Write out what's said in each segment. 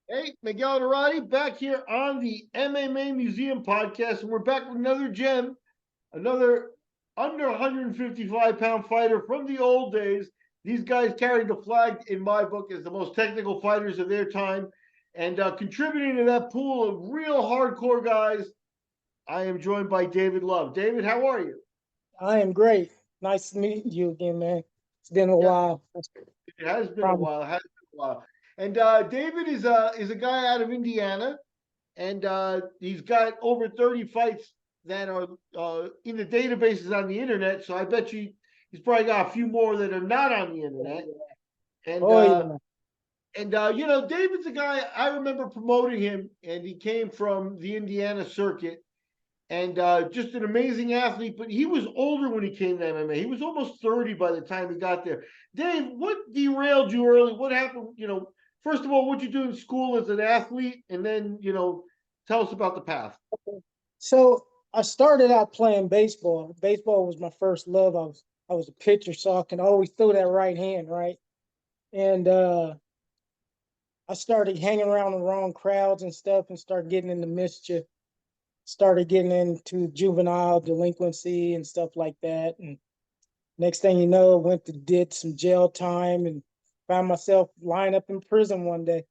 Hey, Miguel Arati back here on the MMA Museum podcast, and we're back with another gem, another under 155-pound fighter from the old days. These guys carried the flag in my book as the most technical fighters of their time, and contributing to that pool of real hardcore guys. I am joined by David Love. David, how are you? I am great. Nice to meet you again, man. It's been a Yeah, while. it has been a Promise. while. It has been a while. And David is a guy out of Indiana, and he's got over 30 fights that are in the databases on the internet. So I bet you he's probably got a few more that are not on the internet. And Oh yeah. David's a guy I remember promoting him, and he came from the Indiana circuit, and just an amazing athlete. But he was older when he came to MMA. He was almost 30 by the time he got there. Dave, what derailed you early? What happened? First of all, what'd you do in school as an athlete, and then tell us about the path. So I started out playing baseball. Baseball was my first love. I was a pitcher, so I can always throw that right hand, right? And I started hanging around the wrong crowds and stuff and started getting into mischief. Started getting into juvenile delinquency and stuff like that. And next thing you know, went to did some jail time and found myself lying up in prison one day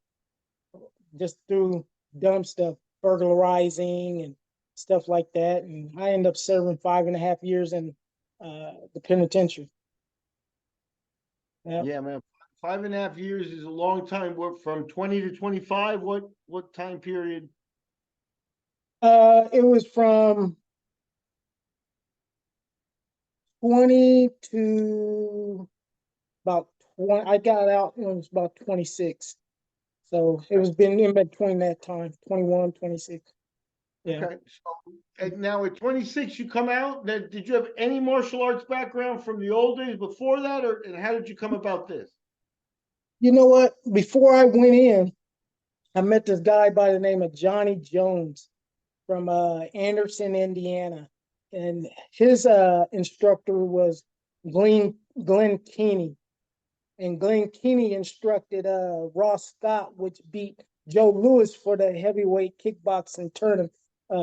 just through dumb stuff, burglarizing and stuff like that. And I ended up serving 5.5 years in the penitentiary. Yeah. Yeah, man. 5.5 years is a long time. What, from 20 to 25? What time period? It was from 20 to about 20. I got out when it was about 26. So it was been in between that time, 21, 26. Yeah. Okay. So and now at 26, you come out. Now, did you have any martial arts background from the old days before that, or and how did you come about this? You know what? Before I went in, I met this guy by the name of Johnny Jones from Anderson, Indiana. And his instructor was Glenn Keeney. And Glenn Keeney instructed Ross Scott, which beat Joe Lewis for the heavyweight kickboxing tournament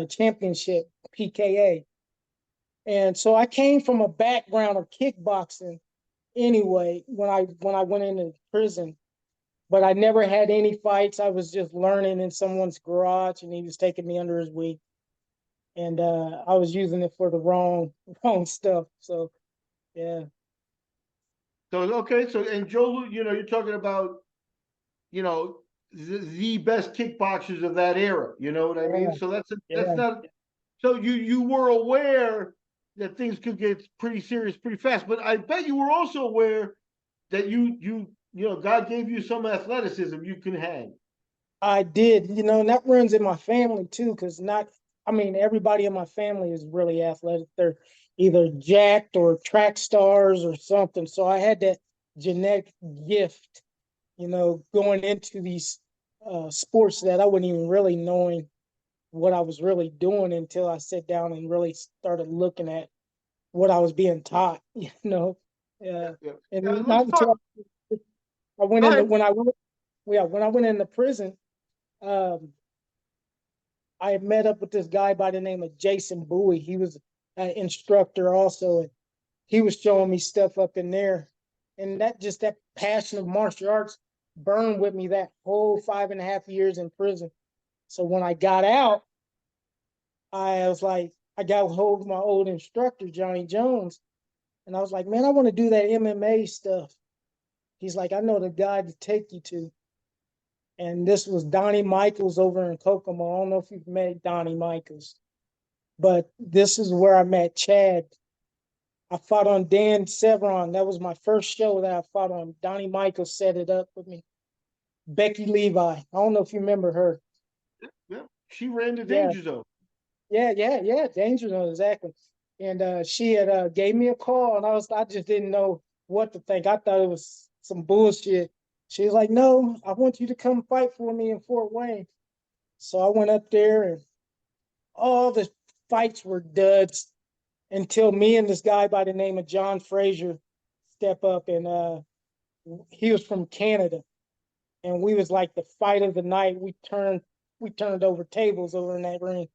championship, PKA. And so I came from a background of kickboxing anyway when I went into prison, but I never had any fights. I was just learning in someone's garage, and he was taking me under his wing, and I was using it for the wrong stuff. So yeah, So okay, so and you're talking about you know the best kickboxers of that era. You know what I mean? yeah, So that's yeah. not. So you were aware that things could get pretty serious pretty fast, but I bet you were also aware that God gave you some athleticism. You can hang. I did, and that runs in my family too, because I mean, everybody in my family is really athletic. They're either jacked or track stars or something. So I had that genetic gift, going into these sports that I wasn't even really knowing what I was really doing until I sat down and really started looking at what I was being taught, Yeah, uh, yeah. and Let's not talk. until I went Go into ahead. when I went, yeah, when I went into prison. Um, I had met up with this guy by the name of Jason Bowie. He was an instructor also, and he was showing me stuff up in there. And that passion of martial arts burned with me that whole 5.5 years in prison. So when I got out, I was like, I got a hold of my old instructor, Johnny Jones, and I was like, man, I want to do that MMA stuff. He's like, I know the guy to take you to. And this was Donnie Michaels over in Kokomo. I don't know if you've met Donnie Michaels, but this is where I met Chad. I fought on Dan Severn. That was my first show that I fought on. Donnie Michaels set it up with me. Becky Levi. I don't know if you remember her. Yeah, she ran the Yeah, danger zone. yeah. Danger Zone, exactly. And she had gave me a call, and I just didn't know what to think. I thought it was some bullshit. She was like, "No, I want you to come fight for me in Fort Wayne." So I went up there, and all the fights were duds until me and this guy by the name of John Frazier step up, and he was from Canada, and we was like the fight of the night. We turned over tables over in that ring.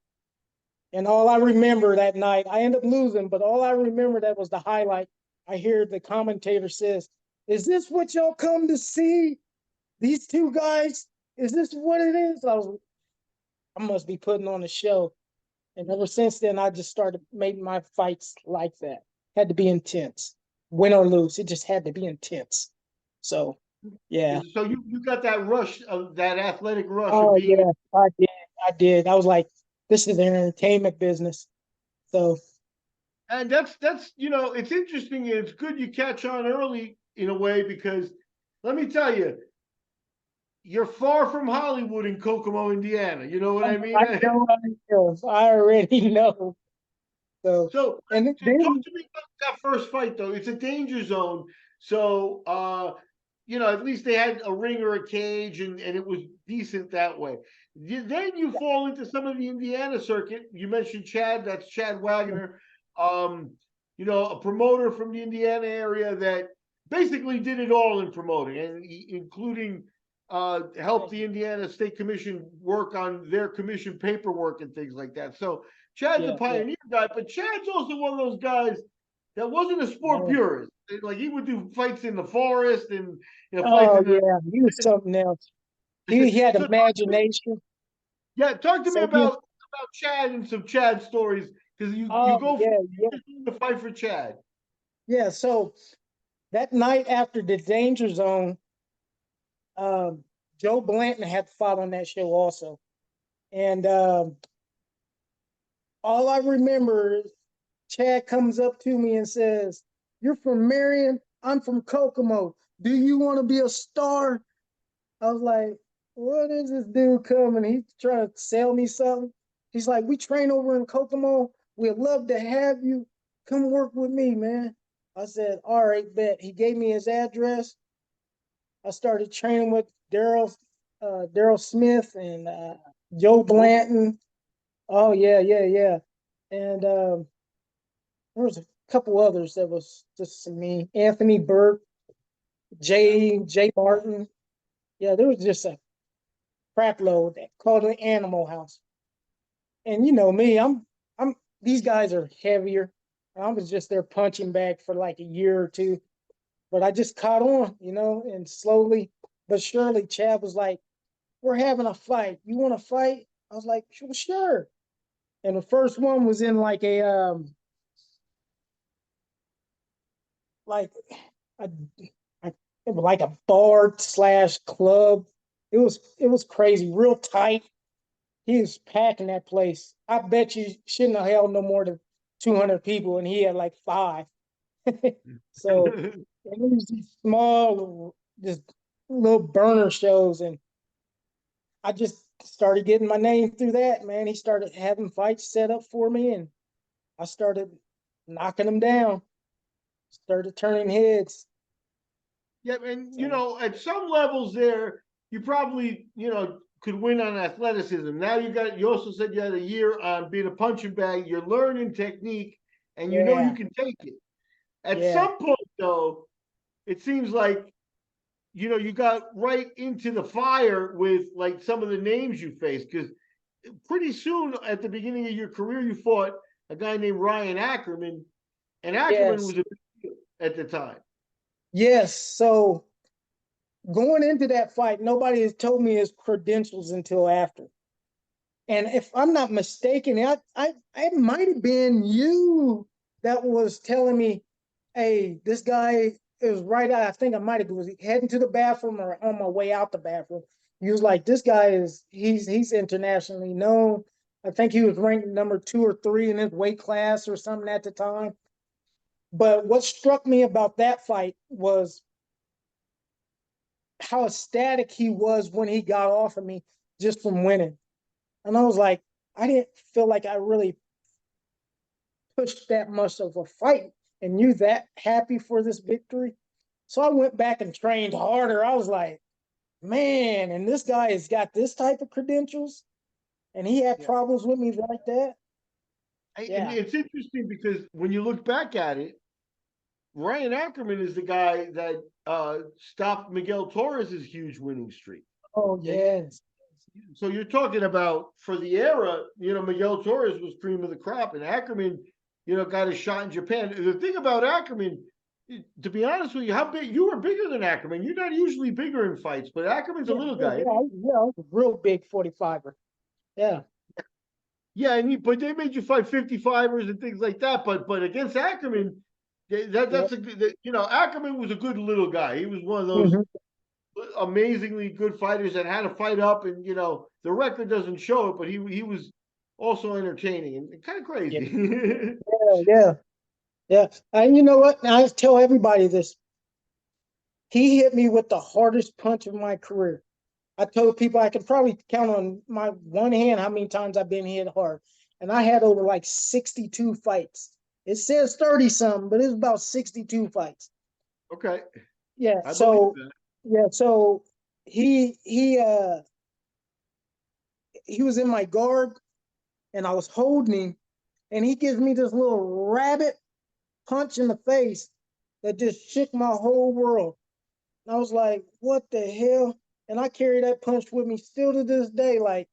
And all I remember that night, I ended up losing, but all I remember that was the highlight. I hear the commentator says, "Is this what y'all come to see? These two guys? Is this what it is?" I must be putting on a show. And ever since then, I just started making my fights like that. Had to be intense, win or lose. It just had to be intense. So, yeah. So you got that rush of that athletic rush of Oh being, yeah, I did. I did. I was like, this is an entertainment business. So, and that's it's interesting. And it's good you catch on early in a way because let me tell you, you're far from Hollywood in Kokomo, Indiana. You know what I mean? I know. I already know. So, So, and talk then to me about that first fight though. It's a danger zone, so at least they had a ring or a cage, and it was decent that way. Then you fall into some of the Indiana circuit. You mentioned Chad. That's Chad Wagner. Um, a promoter from the Indiana area that basically did it all in promoting, and including helped the Indiana State Commission work on their commission paperwork and things like that. So Chad's a yeah, yeah, pioneer guy, but Chad's also one of those guys that wasn't a sport man. purist. Like he would do fights in the forest and fights Oh in the. yeah, he was something else. He had So talk to me, imagination. yeah, talk to me So he, about Chad and some Chad stories because you oh go from yeah, yeah, the fight for Chad. yeah. So that night after the Danger Zone, um, Joe Blanton had fought on that show also, and all I remember is Chad comes up to me and says, "You're from Marion. I'm from Kokomo. Do you want to be a star?" I was like, "What is this dude coming? He's trying to sell me something." He's like, "We train over in Kokomo. We'd love to have you. Come work with me, man." I said, "All right, bet." He gave me his address. I started training with Daryl Smith and Joe Blanton. Oh yeah, yeah, yeah. And there was a couple others that was just me. Anthony Burke, Jay Martin. Yeah, there was just a crap load that called it Animal House. And you know me, I'm these guys are heavier. I was just their punching bag for like a year or two, but I just caught on, and slowly but surely Chad was like, "We're having a fight. You want to fight?" I was like, "Sure, sure." And the first one was in like a, a it was like a bar slash club. It was crazy, real tight. He was packing that place. I bet you shouldn't have held no more than 200 people, and he had like five. So and it was these small, just little burner shows, and I just started getting my name through that. Man, he started having fights set up for me, and I started knocking them down. Started turning heads. Yeah, and So at some levels there, you probably could win on athleticism. Now you also said you had a year on being a punching bag. You're learning technique, and you yeah, can take it. At yeah, some point, though, it seems like you got right into the fire with like some of the names you faced because pretty soon at the beginning of your career, you fought a guy named Ryan Ackerman, and Ackerman yes, was a big deal at the time. yes. So going into that fight, nobody has told me his credentials until after. And if I'm not mistaken, it might have been you that was telling me, "Hey, this guy is right out." I think I might have was heading to the bathroom or on my way out the bathroom. He was like, "This guy he's internationally known." I think he was ranked number 2 or 3 in his weight class or something at the time. But what struck me about that fight was how ecstatic he was when he got off of me just from winning. And I was like, I didn't feel like I really pushed that much of a fight, and you that happy for this victory. So I went back and trained harder. I was like, man, and this guy has got this type of credentials, and he had Yeah. problems with me like that. And Yeah, it's interesting because when you look back at it, Ryan Ackerman is the guy that stopped Miguel Torres's huge winning streak. Oh And yes. so you're talking about for the era, Miguel Torres was cream of the crop, and Ackerman, got a shot in Japan. The thing about Ackerman, to be honest with you, how big you were bigger than Ackerman. You're not usually bigger in fights, but Ackerman's a Yeah, little yeah, guy. yeah, yeah. I was a real big 45er. Yeah. Yeah, but they made you fight 55ers and things like that. But against Ackerman, Yeah. that's a good. Ackerman was a good little guy. He was one of those Mhm. amazingly good fighters that had to fight up, and the record doesn't show it, but he was also entertaining and kind of Yeah. crazy. Yeah. Yeah. Yeah. And you know what? I tell everybody this. He hit me with the hardest punch of my career. I told people I could probably count on my one hand how many times I've been hit hard. And I had over like 62 fights. It says 30 something, but it's about 62 fights. Okay, Yeah. I believe So that. yeah, so he he uh he was in my guard and I was holding him and he gives me this little rabbit punch in the face that just shook my whole world. And I was like, what the hell? And I carry that punch with me still to this day. Like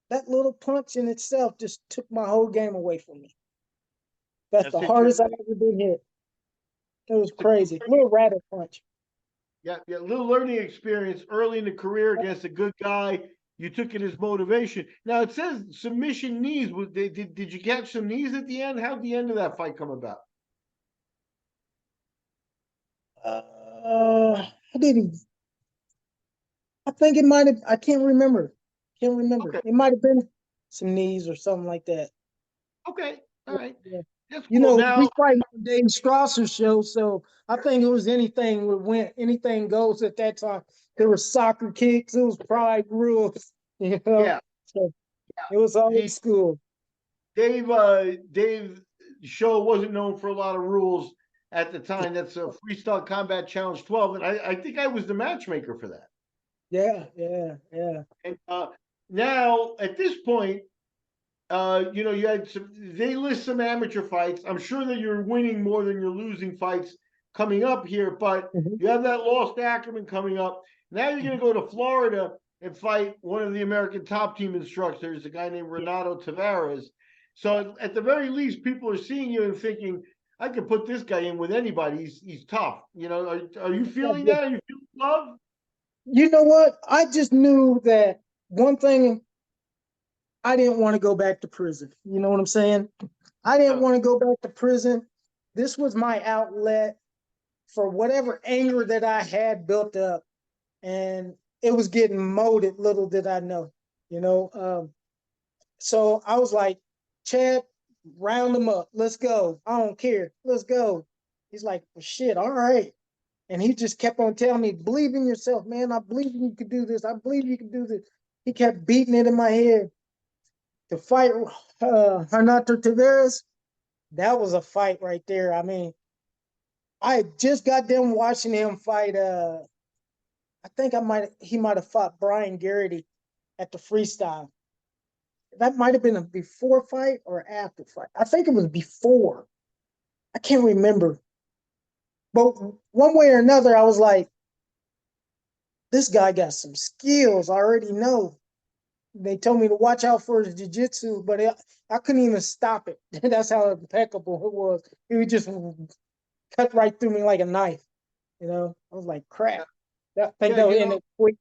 that little punch in itself just took my whole game away from me. That's That's the hardest I've interesting. ever been hit. It was It's a good crazy. learning, Little rabbit punch. yeah, yeah, little learning experience early in the career against a good guy. You took it as motivation. Now it says submission knees. Did you catch some knees at the end? How'd the end of that fight come about? I didn't. I think it might have. I can't remember. Can't remember. Okay, It might have been some knees or something like that. okay, all Yeah, right, yeah. that's You cool. know, we Now, fight on Dave Strasser's show, so I think it was anything would win. Anything goes at that time. There was soccer kicks. It was pride rules. You know, yeah, so it was old the school. Dave show wasn't known for a lot of rules at the time. That's a Freestyle Combat Challenge 12, and I think I was the matchmaker for that. Yeah, yeah, yeah. And now at this point, you had some. They list some amateur fights. I'm sure that you're winning more than you're losing fights coming up here, but Mhm. you have that lost Ackerman coming up. Now you're going to go to Florida and fight one of the American top team instructors, a guy named Renato Tavares. So at the very least, people are seeing you and thinking, I could put this guy in with anybody. He's tough. Are you Yeah, feeling yeah. that? Are you feeling love? You know what? I just knew that one thing. I didn't want to go back to prison. You know what I'm saying? I didn't Yeah. want to go back to prison. This was my outlet for whatever anger that I had built up, and it was getting molded. Little did I know, you know. So I was like, Chad, round them up. Let's go. I don't care. Let's go. He's like, well, shit, all right. And he just kept on telling me, believe in yourself, man. I believe you could do this. I believe you can do this. He kept beating it in my head. To fight Renato Tavares, that was a fight right there. I mean, I just got done watching him fight. I think he might have fought Brian Garrity at the freestyle. That might have been a before fight or after fight. I think it was before. I can't remember. But one way or another, I was like, this guy got some skills. I already know. They told me to watch out for his jiu-jitsu, but I couldn't even stop it. That's how impeccable it was. It would just cut right through me like a knife. You know, I was like, crap. I think Yeah, that ended quick.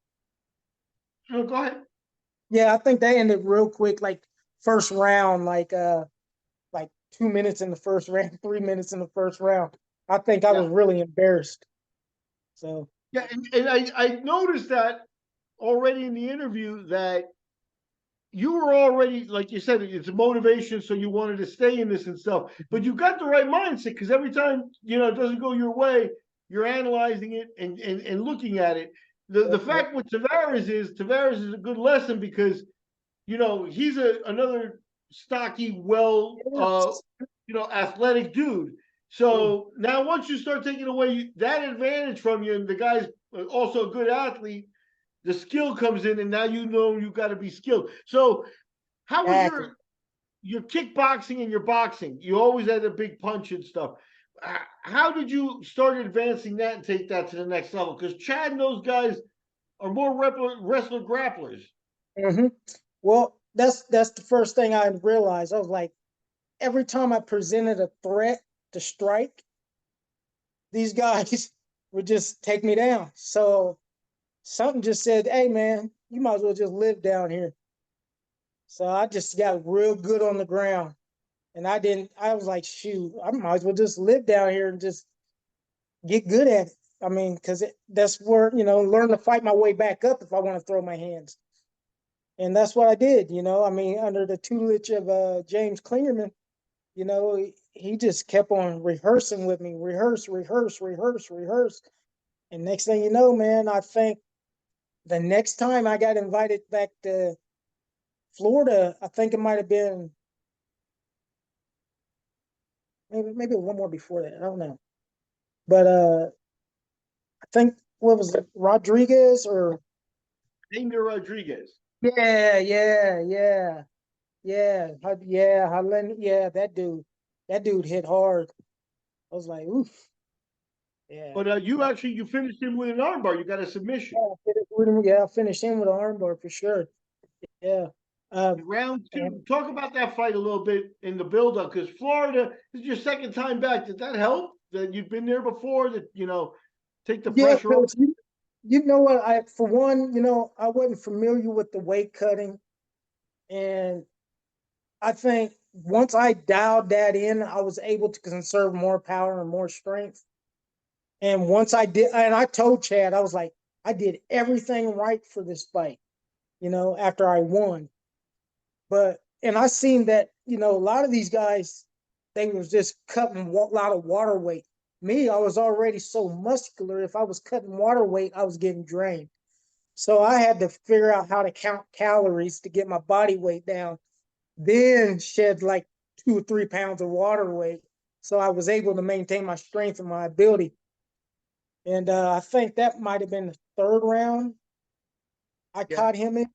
no, go ahead. Yeah, I think that ended real quick, like first round, like 2 minutes in the first round, 3 minutes in the first round. I think I Yeah. was really embarrassed. So Yeah, and I noticed that already in the interview that you were already, like you said, it's a motivation, so you wanted to stay in this and stuff. But you got the right mindset because every time it doesn't go your way, you're analyzing it and looking at it. The yep, yep. fact with Tavares is a good lesson because he's another stocky, well, Yes. athletic dude. So now once you start taking away that advantage from you, and the guy's also a good athlete, the skill comes in, and now you got to be skilled. So how was Exactly. your kickboxing and your boxing? You always had a big punch and stuff. how did you start advancing that and take that to the next level? Because Chad and those guys are more wrestler grapplers. Hmm. Well, that's the first thing I realized. I was like, every time I presented a threat to strike, these guys would just take me down. So something just said, "Hey, man, you might as well just live down here." So I just got real good on the ground, and I didn't. I was like, "Shoot, I might as well just live down here and just get good at it." I mean, because that's where learn to fight my way back up if I want to throw my hands. And that's what I did. I mean, under the tutelage of James Klingerman, he just kept on rehearsing with me, rehearse, rehearse, rehearse, rehearse. And next thing you know, man, I think the next time I got invited back to Florida, I think it might have been maybe one more before that. I don't know. But I think what was it, Rodriguez or Anger Rodriguez. Yeah, that dude hit hard. I was like, oof, yeah. But you finished him with an armbar. You got a submission. Yeah, I finished him with an armbar for sure. Yeah. Um, Round and two. Talk about that fight a little bit in the build-up, because Florida this is your second time back. Did that help? That you've been there before? That take the yeah, pressure off. because you know what? For one, I wasn't familiar with the weight cutting, and I think once I dialed that in, I was able to conserve more power and more strength. And once I did, and I told Chad, I was like, I did everything right for this fight, after I won. And I seen that, a lot of these guys, they was just cutting a lot of water weight. Me, I was already so muscular. If I was cutting water weight, I was getting drained. So I had to figure out how to count calories to get my body weight down, then shed like 2 or 3 pounds of water weight. So I was able to maintain my strength and my ability. And I think that might have been the third round I Yeah. caught him in.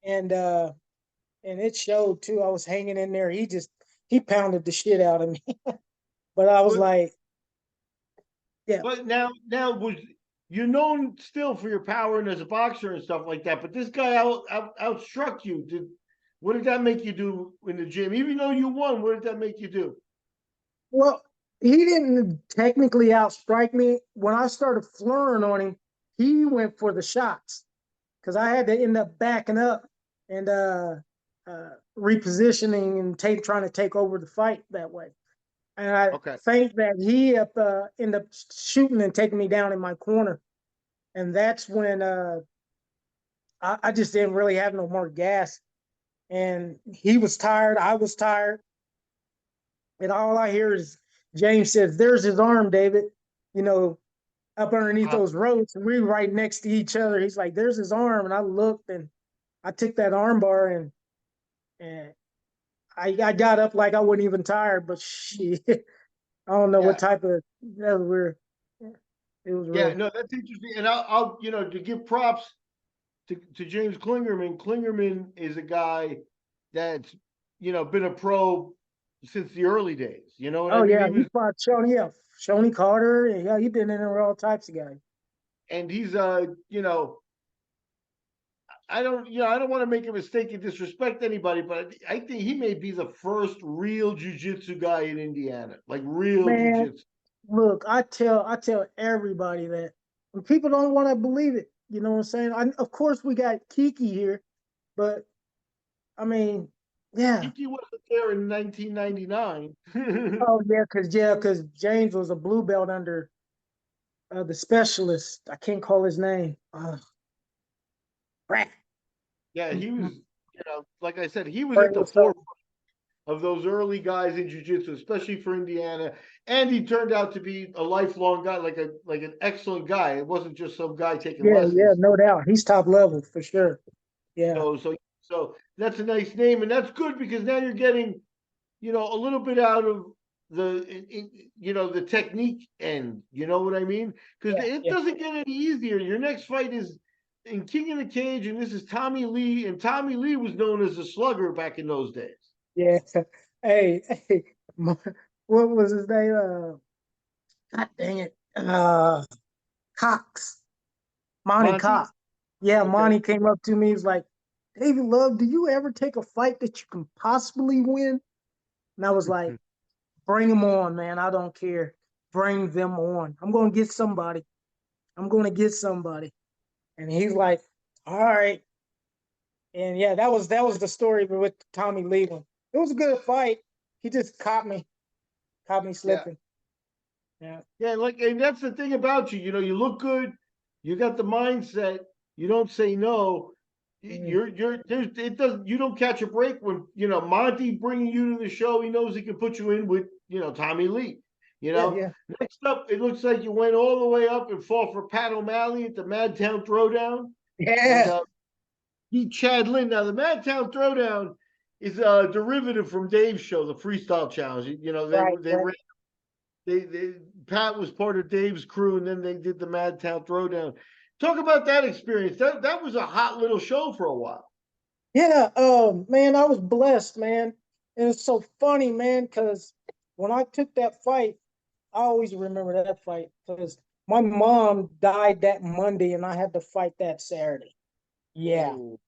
And it showed too. I was hanging in there. He pounded the shit out of me. But I was But like, yeah, but now was you're known still for your power and as a boxer and stuff like that. But this guy outstruck you. What did that make you do in the gym? Even though you won, what did that make you do? well, he didn't technically outstrike me. When I started flurring on him, he went for the shots because I had to end up backing up and repositioning and trying to take over the fight that way. And I Okay. think that he ended up shooting and taking me down in my corner. And that's when I just didn't really have no more gas. And he was tired. I was tired. And all I hear is James says, "There's his arm, David." You know, up underneath Uh, those ropes, and we were right next to each other. He's like, "There's his arm," and I looked, and I took that arm bar, and I got up like I wasn't even tired. But shit, I don't know what yeah. type of that was weird. It was Yeah, real. no, that's interesting. And I'll to give props to James Klingerman. Klingerman is a guy that's been a pro since the early days. You know what I Oh mean? yeah, he fought Shoney. Yeah, Shoney Carter. Yeah, he been in there with all types of guys. He's I don't want to make a mistake and disrespect anybody, but I think he may be the first real jujitsu guy in Indiana, like real Man, jujitsu. look, I tell everybody that, and people don't want to believe it. You know what I'm saying? Of course, we got Kiki here, but I mean, yeah. Kiki wasn't there in 1999. Oh yeah, cause James was a blue belt under the specialist. I can't call his name. Crap. Yeah, he was, Mhm. like I said, he was Right, at the what's up? forefront of those early guys in jiu-jitsu, especially for Indiana. And he turned out to be a lifelong guy, like an excellent guy. It wasn't just some guy taking Yeah, lessons. no doubt. He's top level for sure. Yeah, So that's a nice name, and that's good because now you're getting, a little bit out of the technique end. You know what I mean? Because yeah, it yeah, doesn't get any easier. Your next fight is in King of the Cage, and this is Tommy Lee, and Tommy Lee was known as a slugger back in those days. yeah. Hey, what was his name? God dang it. Cox. Monty Monty? Cox. Yeah, Okay. Monty came up to me. He was like, David Love, do you ever take a fight that you can possibly win? And I was like, bring them on, man. I don't care. Bring them on. I'm going to get somebody. I'm going to get somebody. And he's like, all right. And yeah, that was the story with Tommy Leland. It was a good fight. He just caught me Yeah. slipping. Yeah. Yeah, like, and that's the thing about you. You know, you look good, you got the mindset, you don't say no. Mm. You're there's it doesn't you don't catch a break when Monty bringing you to the show. He knows he can put you in with Tommy Lee. You Yeah, know, yeah. next up, it looks like you went all the way up and fought for Pat O'Malley at the Madtown Throwdown, and Yeah. beat Chad Lynn. Now the Madtown Throwdown is a derivative from Dave's show, the Freestyle Challenge. You know, Right, they right. ran they Pat was part of Dave's crew, and then they did the Madtown Throwdown. Talk about that experience. That was a hot little show for a while. Yeah, man, I was blessed, man. And it's so funny, man, because when I took that fight, I always remember that fight because my mom died that Monday and I had to fight that Saturday. Yeah. Oh,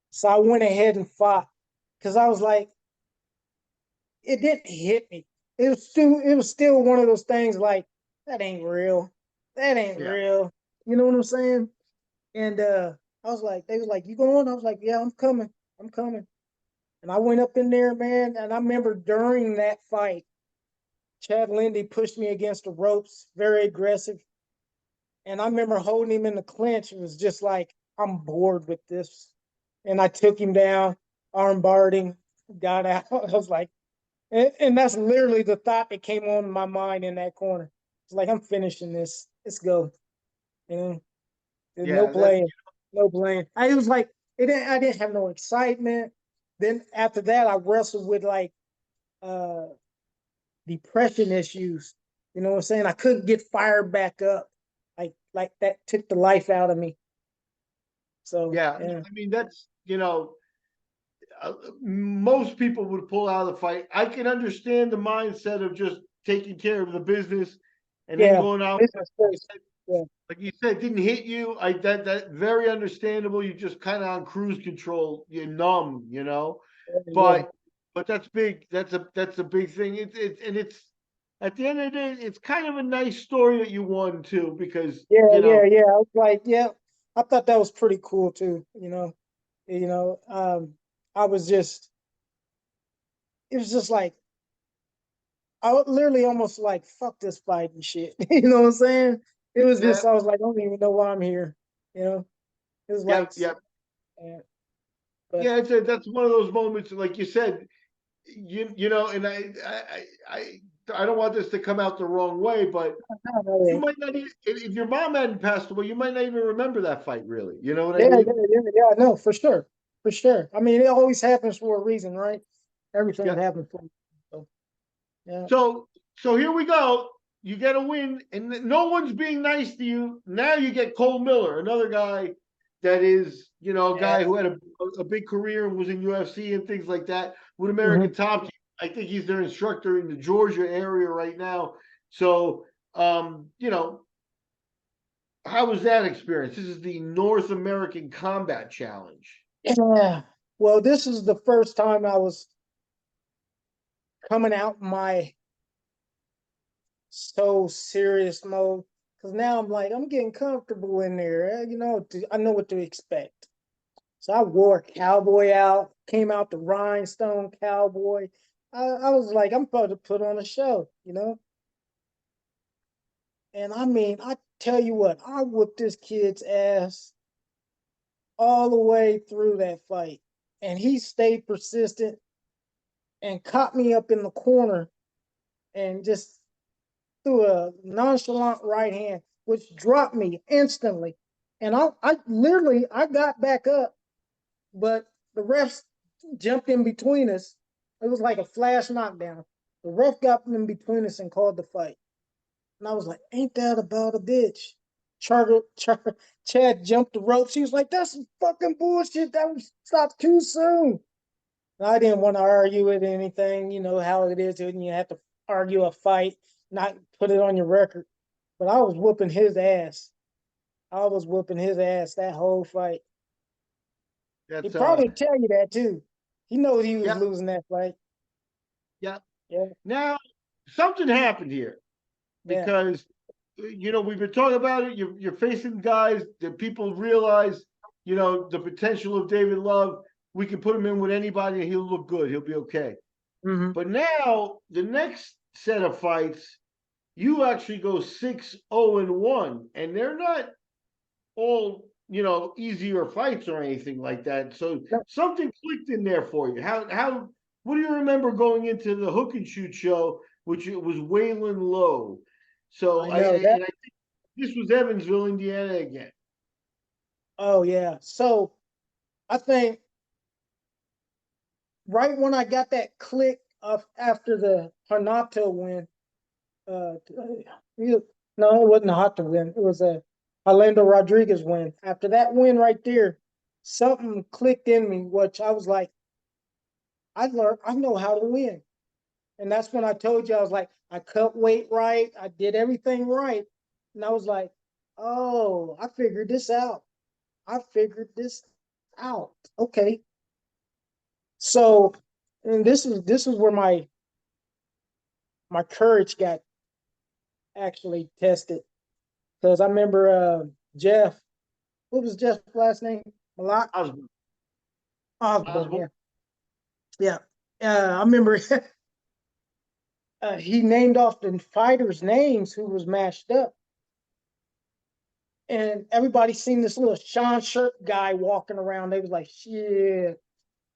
So I went ahead and fought because I was like, it didn't hit me. It was still one of those things like, that ain't real. That ain't yeah, real. You know what I'm saying? And I was like, they was like, you going? I was like, yeah, I'm coming. I'm coming. And I went up in there, man, and I remember during that fight, Chad Lindy pushed me against the ropes, very aggressive. And I remember holding him in the clinch. It was just like, I'm bored with this. And I took him down, arm barred him, got out. I was like, and that's literally the thought that came on my mind in that corner. It's like, I'm finishing this. Let's go. You know, there's no yeah. That's playing, no playing. I was like, I didn't have no excitement. Then after that, I wrestled with like uh depression issues. You know what I'm saying? I couldn't get fired back up. Like that took the life out of me. So yeah. yeah. I mean, that's most people would pull out of the fight. I can understand the mindset of just taking care of the business and then Yeah. going out. Business first. Yeah. Like you said, didn't hit you. That very understandable. You just kind of on cruise control. You're numb. Yeah. But that's big. That's a big thing. It's at the end of the day, it's kind of a nice story that you won too, because Yeah. Yeah. Yeah. I was like, yeah, I thought that was pretty cool too. You know, I was just it was just like I was literally almost like fuck this fight and shit. You know what I'm saying? It was yeah, just I was like, I don't even know why I'm here. You know, it was yeah, like, yeah, yeah, but yeah. That's one of those moments, like you said, and I don't want this to come out the wrong way, but not really. you might not even, if your mom hadn't passed away, you might not even remember that fight, really. You know what I Yeah, yeah, mean? yeah, yeah. No, for sure, for sure. I mean, it always happens for a reason, right? Everything Yeah. happens for. So, yeah. So so here we go. You get a win, and no one's being nice to you. Now you get Cole Miller, another guy that is, a Yeah. guy who had a big career and was in UFC and things like that with Hmm. American Top Team. I think he's their instructor in the Georgia area right now. So, how was that experience? This is the North American Combat Challenge. Yeah. Well, this is the first time I was coming out my so serious mode because now I'm like I'm getting comfortable in there. I know what to expect. So I wore cowboy out, came out the rhinestone cowboy. I was like, I'm about to put on a show, you know? And I mean, I tell you what, I whooped this kid's ass all the way through that fight. And he stayed persistent and caught me up in the corner and just threw a nonchalant right hand, which dropped me instantly. And I literally I got back up, but the refs jumped in between us. It was like a flash knockdown. The ref got in between us and called the fight. And I was like, ain't that about a bitch? Chad jumped the ropes. He was like, that's some fucking bullshit. That was stopped too soon. And I didn't want to argue with anything. You know how it is when you have to argue a fight. not put it on your record, but I was whooping his ass. I was whooping his ass that whole fight. He That's probably tell you that too. He knows he was yeah, losing that fight. yeah. Yeah, Now something happened here yeah. because we've been talking about it. You're facing guys that people realize the potential of David Love. We can put him in with anybody and he'll look good. He'll be okay. Mm-hmm. But now the next set of fights, you actually go 6-0-1, and they're not all easier fights or anything like that. So something clicked in there for you. How what do you remember going into the Hook and Shoot show, which it was Waylon Lowe? So I know that. I think this was Evansville, Indiana again. Oh yeah. So I think right when I got that click of after the Hanato win, uh, no, it wasn't a Hanato win. It was a Orlando Rodriguez win. After that win right there, something clicked in me, which I was like, I learned, I know how to win. And that's when I told you, I was like, I cut weight right. I did everything right. And I was like, oh, I figured this out. I figured this out. Okay. So, and this is where my courage got actually tested. Because I remember Jeff, what was Jeff's last name? Malak Osborne. Osborne, Osborne. yeah. Yeah. I remember he named off the fighters' names who was mashed up. And everybody seen this little Sean Shirt guy walking around. They was like, shit,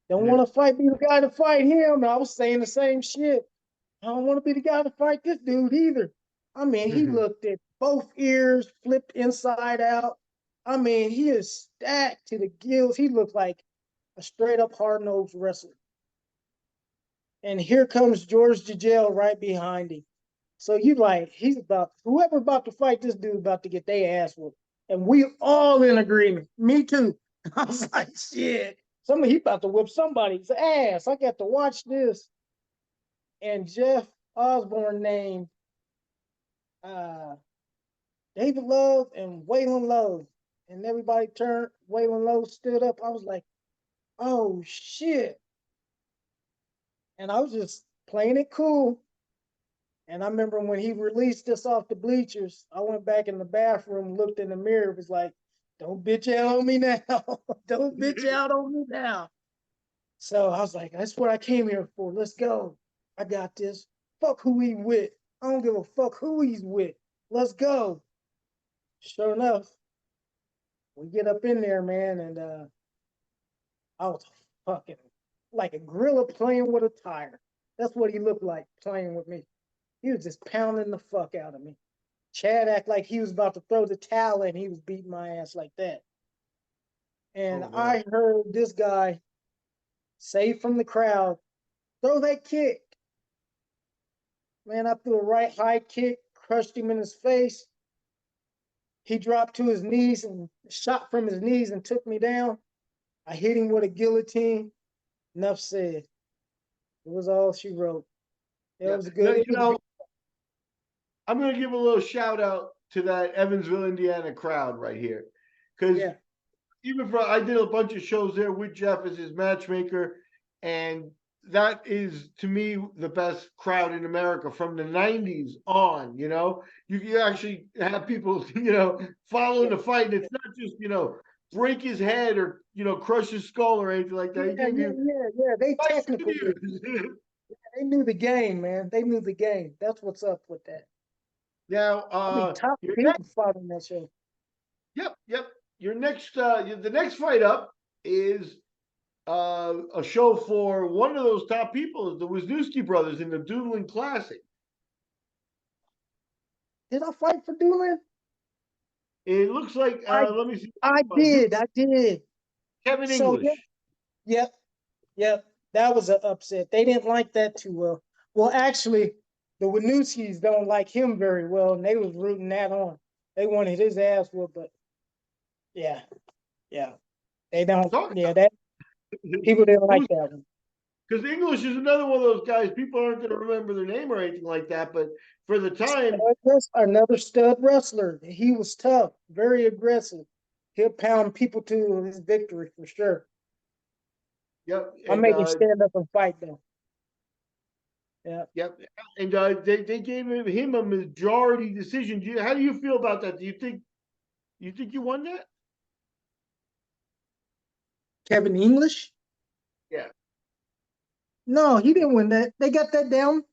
don't want to fight, be the guy to fight him. And I was saying the same shit. I don't want to be the guy to fight this dude either. I mean, he looked at both ears, flipped inside out. I mean, he is stacked to the gills. He looked like a straight up hard nosed wrestler. And here comes George Giselle right behind him. So you like, whoever about to fight this dude about to get their ass whooped. And we all in agreement. Me too. I was like, shit. He about to whip somebody's ass. I got to watch this. And Jeff Osborne named uh, David Love and Waylon Love. And everybody turned. Waylon Love stood up. I was like, oh shit. And I was just playing it cool. And I remember when he released us off the bleachers, I went back in the bathroom, looked in the mirror, was like, don't bitch out on me now. Don't bitch out on me now. So I was like, that's what I came here for. Let's go. I got this. Fuck who he with. I don't give a fuck who he's with. Let's go. Sure enough, we get up in there, man, and I was fucking like a gorilla playing with a tire. That's what he looked like playing with me. He was just pounding the fuck out of me. Chad acted like he was about to throw the towel and he was beating my ass like that. And Oh man. I heard this guy say from the crowd, throw that kick. Man, I threw a right high kick, crushed him in his face. He dropped to his knees and shot from his knees and took me down. I hit him with a guillotine. Enough said. It was all she wrote. It Yeah. was No, good. It was good. I'm going to give a little shout out to that Evansville, Indiana crowd right here, because Yeah. I did a bunch of shows there with Jeff as his matchmaker, and that is to me the best crowd in America from the '90s on. You actually have people following Yeah. the fight, and it's not just break his head or crush his skull or anything like that. He Yeah, gave yeah, you yeah, yeah. They nice technical. videos. They knew the game, man. They knew the game. That's what's up with that. Now, I mean, top your people fought on that show. Yep, yep. Your next, the next fight up is a show for one of those top people, the Wisniewski brothers in the Doodling Classic. Did I fight for Doolin? It looks like, I let me see, I did. I did. Kevin So yeah, English. yep, yep. That was an upset. They didn't like that too well. Well, actually, the Winooskis don't like him very well, and they was rooting that on. They wanted his ass whooped, but yeah, yeah. They don't. Talk Yeah, that about people didn't like who's that one. because English is another one of those guys. People aren't going to remember their name or anything like that, but for the time, Another stud wrestler. He was tough, very aggressive. He'll pound people to his victory for sure. yep, I and made him stand up and fight though. Yeah. yep, and they gave him a majority decision. How do you feel about that? Do you think you won that? Kevin English? Yeah. No, he didn't win that. They got that down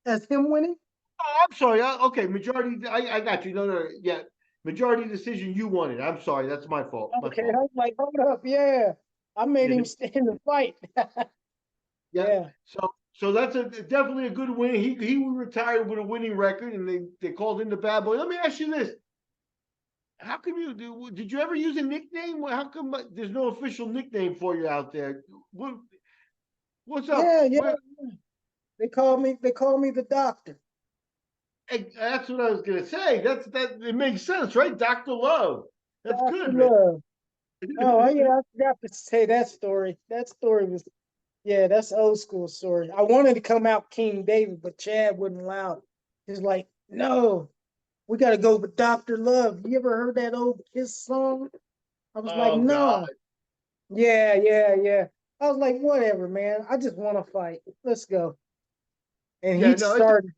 as him winning. Oh, I'm sorry. Okay, majority. I got you. No, no, yeah, majority decision. You won it. I'm sorry. That's my fault. My Okay, I fault. was like, hold up, yeah. I made him stand and fight. Yeah. Yeah. So that's definitely a good win. He retired with a winning record, and they called him the bad boy. Let me ask you this: how come did you ever use a nickname? How come there's no official nickname for you out there? What what's up? Yeah, yeah. They call me the doctor. That's what I was gonna say. That it makes sense, right? Doctor Love. That's Doctor good, man. Love. Oh, yeah, I forgot to say that story. That story was, yeah, that's old school story. I wanted to come out King David, but Chad wouldn't allow it. He's like, no, we got to go with Dr. Love. You ever heard that old Kiss song? I was like, Oh God. no. Yeah, yeah, yeah. I was like, whatever, man. I just want to fight. Let's go. And Yeah, he no, started.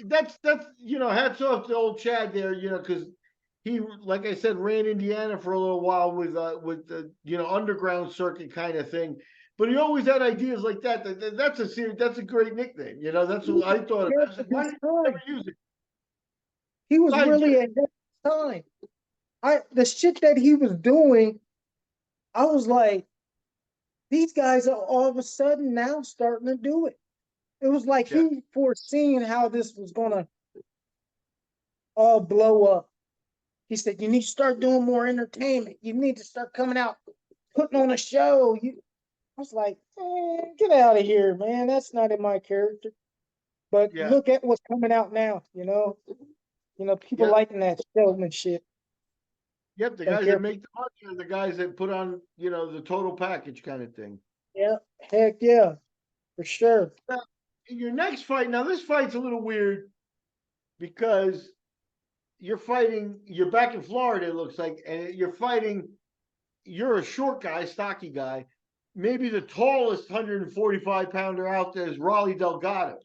that's hats off to old Chad there, because he, like I said, ran Indiana for a little while with the underground circuit kind of thing, but he always had ideas like that. That's a great nickname. That's what I thought of. Yeah, I said, for why his didn't you time. ever use it? He was I really ahead of his time. The shit that he was doing, I was like, these guys are all of a sudden now starting to do it. It was like yeah, he foreseen how this was gonna all blow up. He said, "You need to start doing more entertainment. You need to start coming out, putting on a show." I was like, "Get out of here, man. That's not in my character." But yeah, look at what's coming out now. People yep, liking that showmanship. yep. The Don't guys care. that make the money are the guys that put on the total package kind of thing. Yeah, heck yeah, for sure. Now, in your next fight, now this fight's a little weird because you're back in Florida, it looks like, and you're a short guy, stocky guy. Maybe the tallest 145 pounder out there is Raleigh Delgado.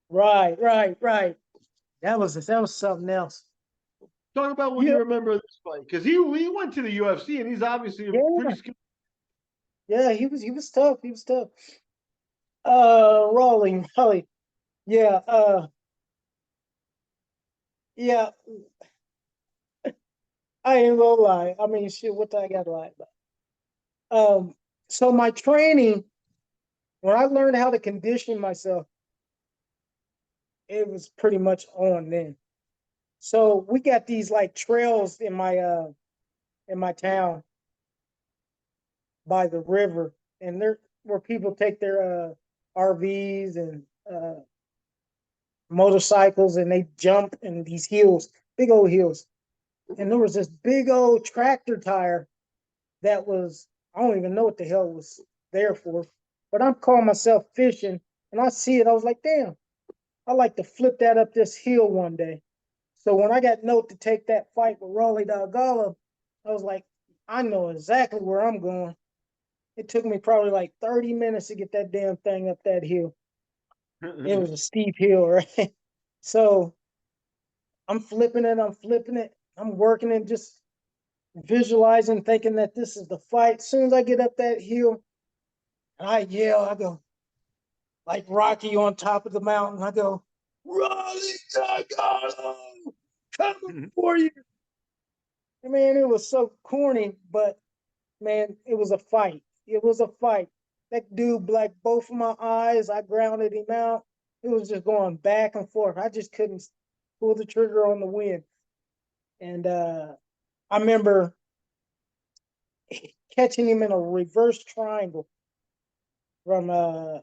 Right, right, right. That was something else. Talk about what Yeah, you remember of this fight, because he went to the UFC and he's obviously a pretty yeah, skilled. yeah. He was tough. He was tough. Raleigh. Yeah, yeah. I ain't gonna lie. I mean, shit. What do I got to lie about? So my training, when I learned how to condition myself, it was pretty much on then. So we got these like trails in my town by the river, and they're where people take their RVs and motorcycles, and they jump in these hills, big old hills. And there was this big old tractor tire that was, I don't even know what the hell it was there for, but I'm calling myself fishing, and I see it. I was like, damn, I like to flip that up this hill one day. So when I got note to take that fight with Rolly Dalgala, I was like, I know exactly where I'm going. It took me probably like 30 minutes to get that damn thing up that hill. It was a steep hill, right? So I'm flipping it, I'm working it, just visualizing, thinking that this is the fight. As soon as I get up that hill, I yell, I go, like Rocky on top of the mountain, I go, Raleigh Dalgalo, coming for you. I mean, it was so corny, but man, it was a fight. It was a fight. That dude blacked both of my eyes. I grounded him out. It was just going back and forth. I just couldn't pull the trigger on the win. And I remember catching him in a reverse triangle from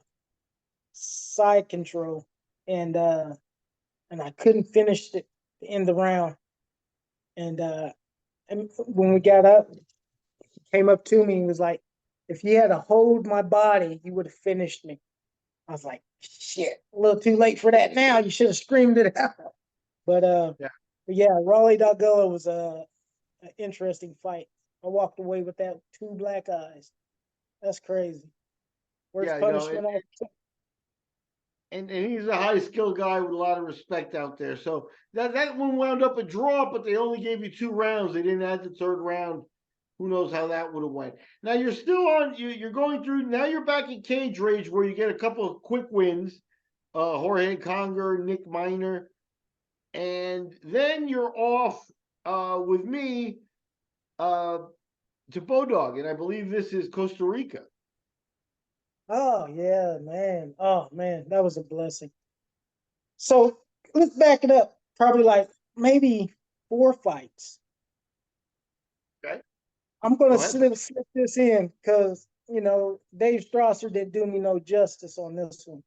side control, and I couldn't finish it in the round. And when we got up, he came up to me and was like, if he had to hold my body, he would have finished me. I was like, shit, a little too late for that now. You should have screamed it out. But Yeah. but yeah, Raleigh Dalgona was an interesting fight. I walked away with that 2 black eyes. That's crazy. Yeah, Worst I know. punishment on. And he's a high skill guy with a lot of respect out there. So that one wound up a draw, but they only gave you 2 rounds. They didn't add the third round. Who knows how that would have went? Now you're still on. You're going through. Now you're back in cage rage where you get a couple of quick wins. Jorge Conger, Nick Miner, and then you're off with me uh, to Bodog, and I believe this is Costa Rica. Oh yeah, man. Oh man, that was a blessing. So let's back it up. Probably like maybe 4 fights. Okay, I'm gonna go ahead. slip this in because Dave Strasser didn't do me no justice on this one.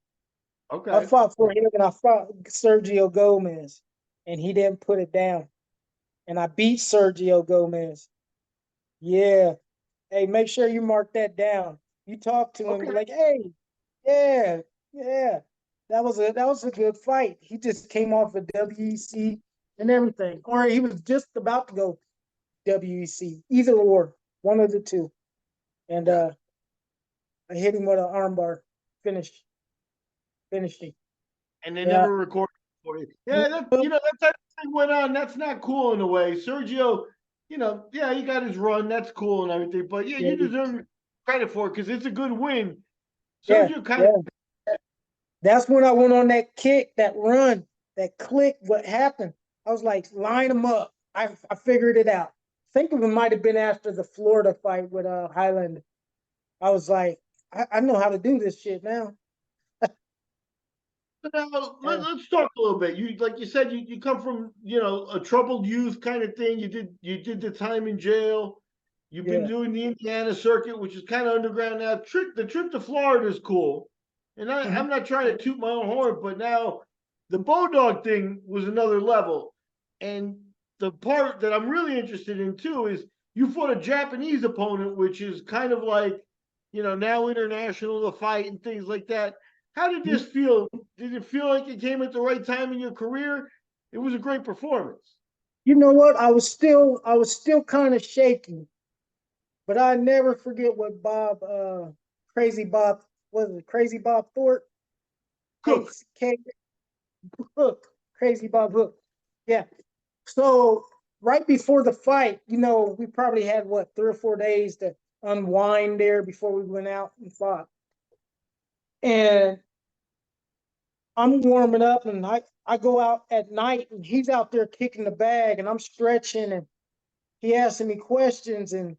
I Okay. fought for him and I fought Sergio Gomez, and he didn't put it down. And I beat Sergio Gomez. Yeah. Hey, make sure you mark that down. You talk to him, Okay. be like, hey, yeah, yeah. That was a good fight. He just came off of WEC and everything. Or he was just about to go WEC. Either or, one of the two. And Yeah. I hit him with an armbar. Finish. Finished him. And they Yeah. never recorded for you. Yeah, that type of thing went on. That's not cool in a way. Sergio, yeah, he got his run. That's cool and everything. But yeah, Yeah. you deserve credit for it because it's a good win. Yeah. Sergio kind of Yeah. That's when I went on that kick, that run, that click. What happened? I was like, line them up. I figured it out. I think it might have been after the Florida fight with Highland. I was like, I know how to do this shit now. now Yeah. let's talk a little bit. You like you said, you come from a troubled youth kind of thing. You did the time in jail. You've been Yeah. doing the Indiana circuit, which is kind of underground now. The trip to Florida is cool, and Mhm. I'm not trying to toot my own horn, but now the Bodog thing was another level. And the part that I'm really interested in too is you fought a Japanese opponent, which is kind of like now international the fight and things like that. How did this feel? Did it feel like it came at the right time in your career? It was a great performance. You know what? I was still kind of shaky, but I never forget what Crazy Bob, was it Crazy Bob Thorpe? Cook. K Hook, Crazy Bob Hook. Yeah. So right before the fight, we probably had what 3 or 4 days to unwind there before we went out and fought. And I'm warming up, and I go out at night, and he's out there kicking the bag, and I'm stretching, and he asking me questions, and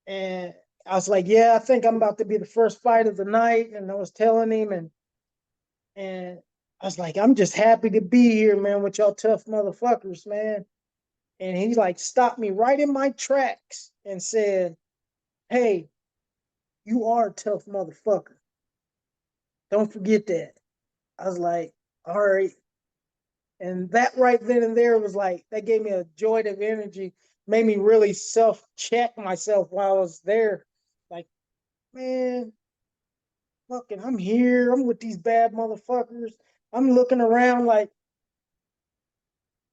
I was like, yeah, I think I'm about to be the first fight of the night, and I was telling him, and I was like, I'm just happy to be here, man, with y'all tough motherfuckers, man. And he like stopped me right in my tracks and said, hey, you are a tough motherfucker. Don't forget that. I was like, all right. And that right then and there was like, that gave me a joy of energy, made me really self check myself while I was there. Like, man, fucking, I'm here. I'm with these bad motherfuckers. I'm looking around like,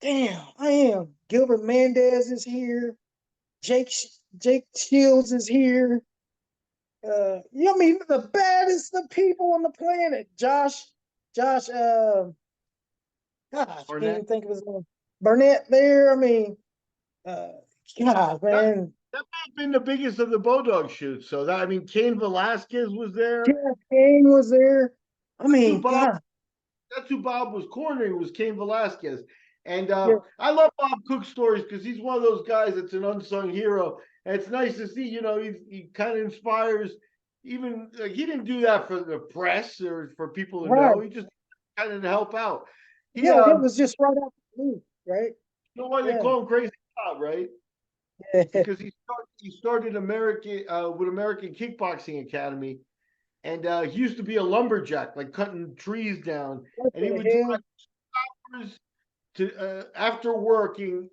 damn, I am. Gilbert Mendez is here. Jake Jake Shields is here. I mean, the baddest of people on the planet. Josh, gosh, I can't Barnett. even think of his name. Burnett there. I mean, uh, God, That man. that may have been the biggest of the Bodog shoots. So that I mean, Cain Velasquez was there. Jeff King was there. I That's who mean, Bob. God, That's who Bob was cornering was Cain Velasquez. And yeah, I love Bob Cook's stories because he's one of those guys that's an unsung hero. And it's nice to see. He kind of inspires. Even like, he didn't do that for the press or for people to right. know. He just kind of to help out. He Yeah, that was just right out the blue, right? You know why they Yeah. call him Crazy Bob, right? Because he started with American Kickboxing Academy, and he used to be a lumberjack, like cutting trees down, What and he the would hell? drive hours to after working,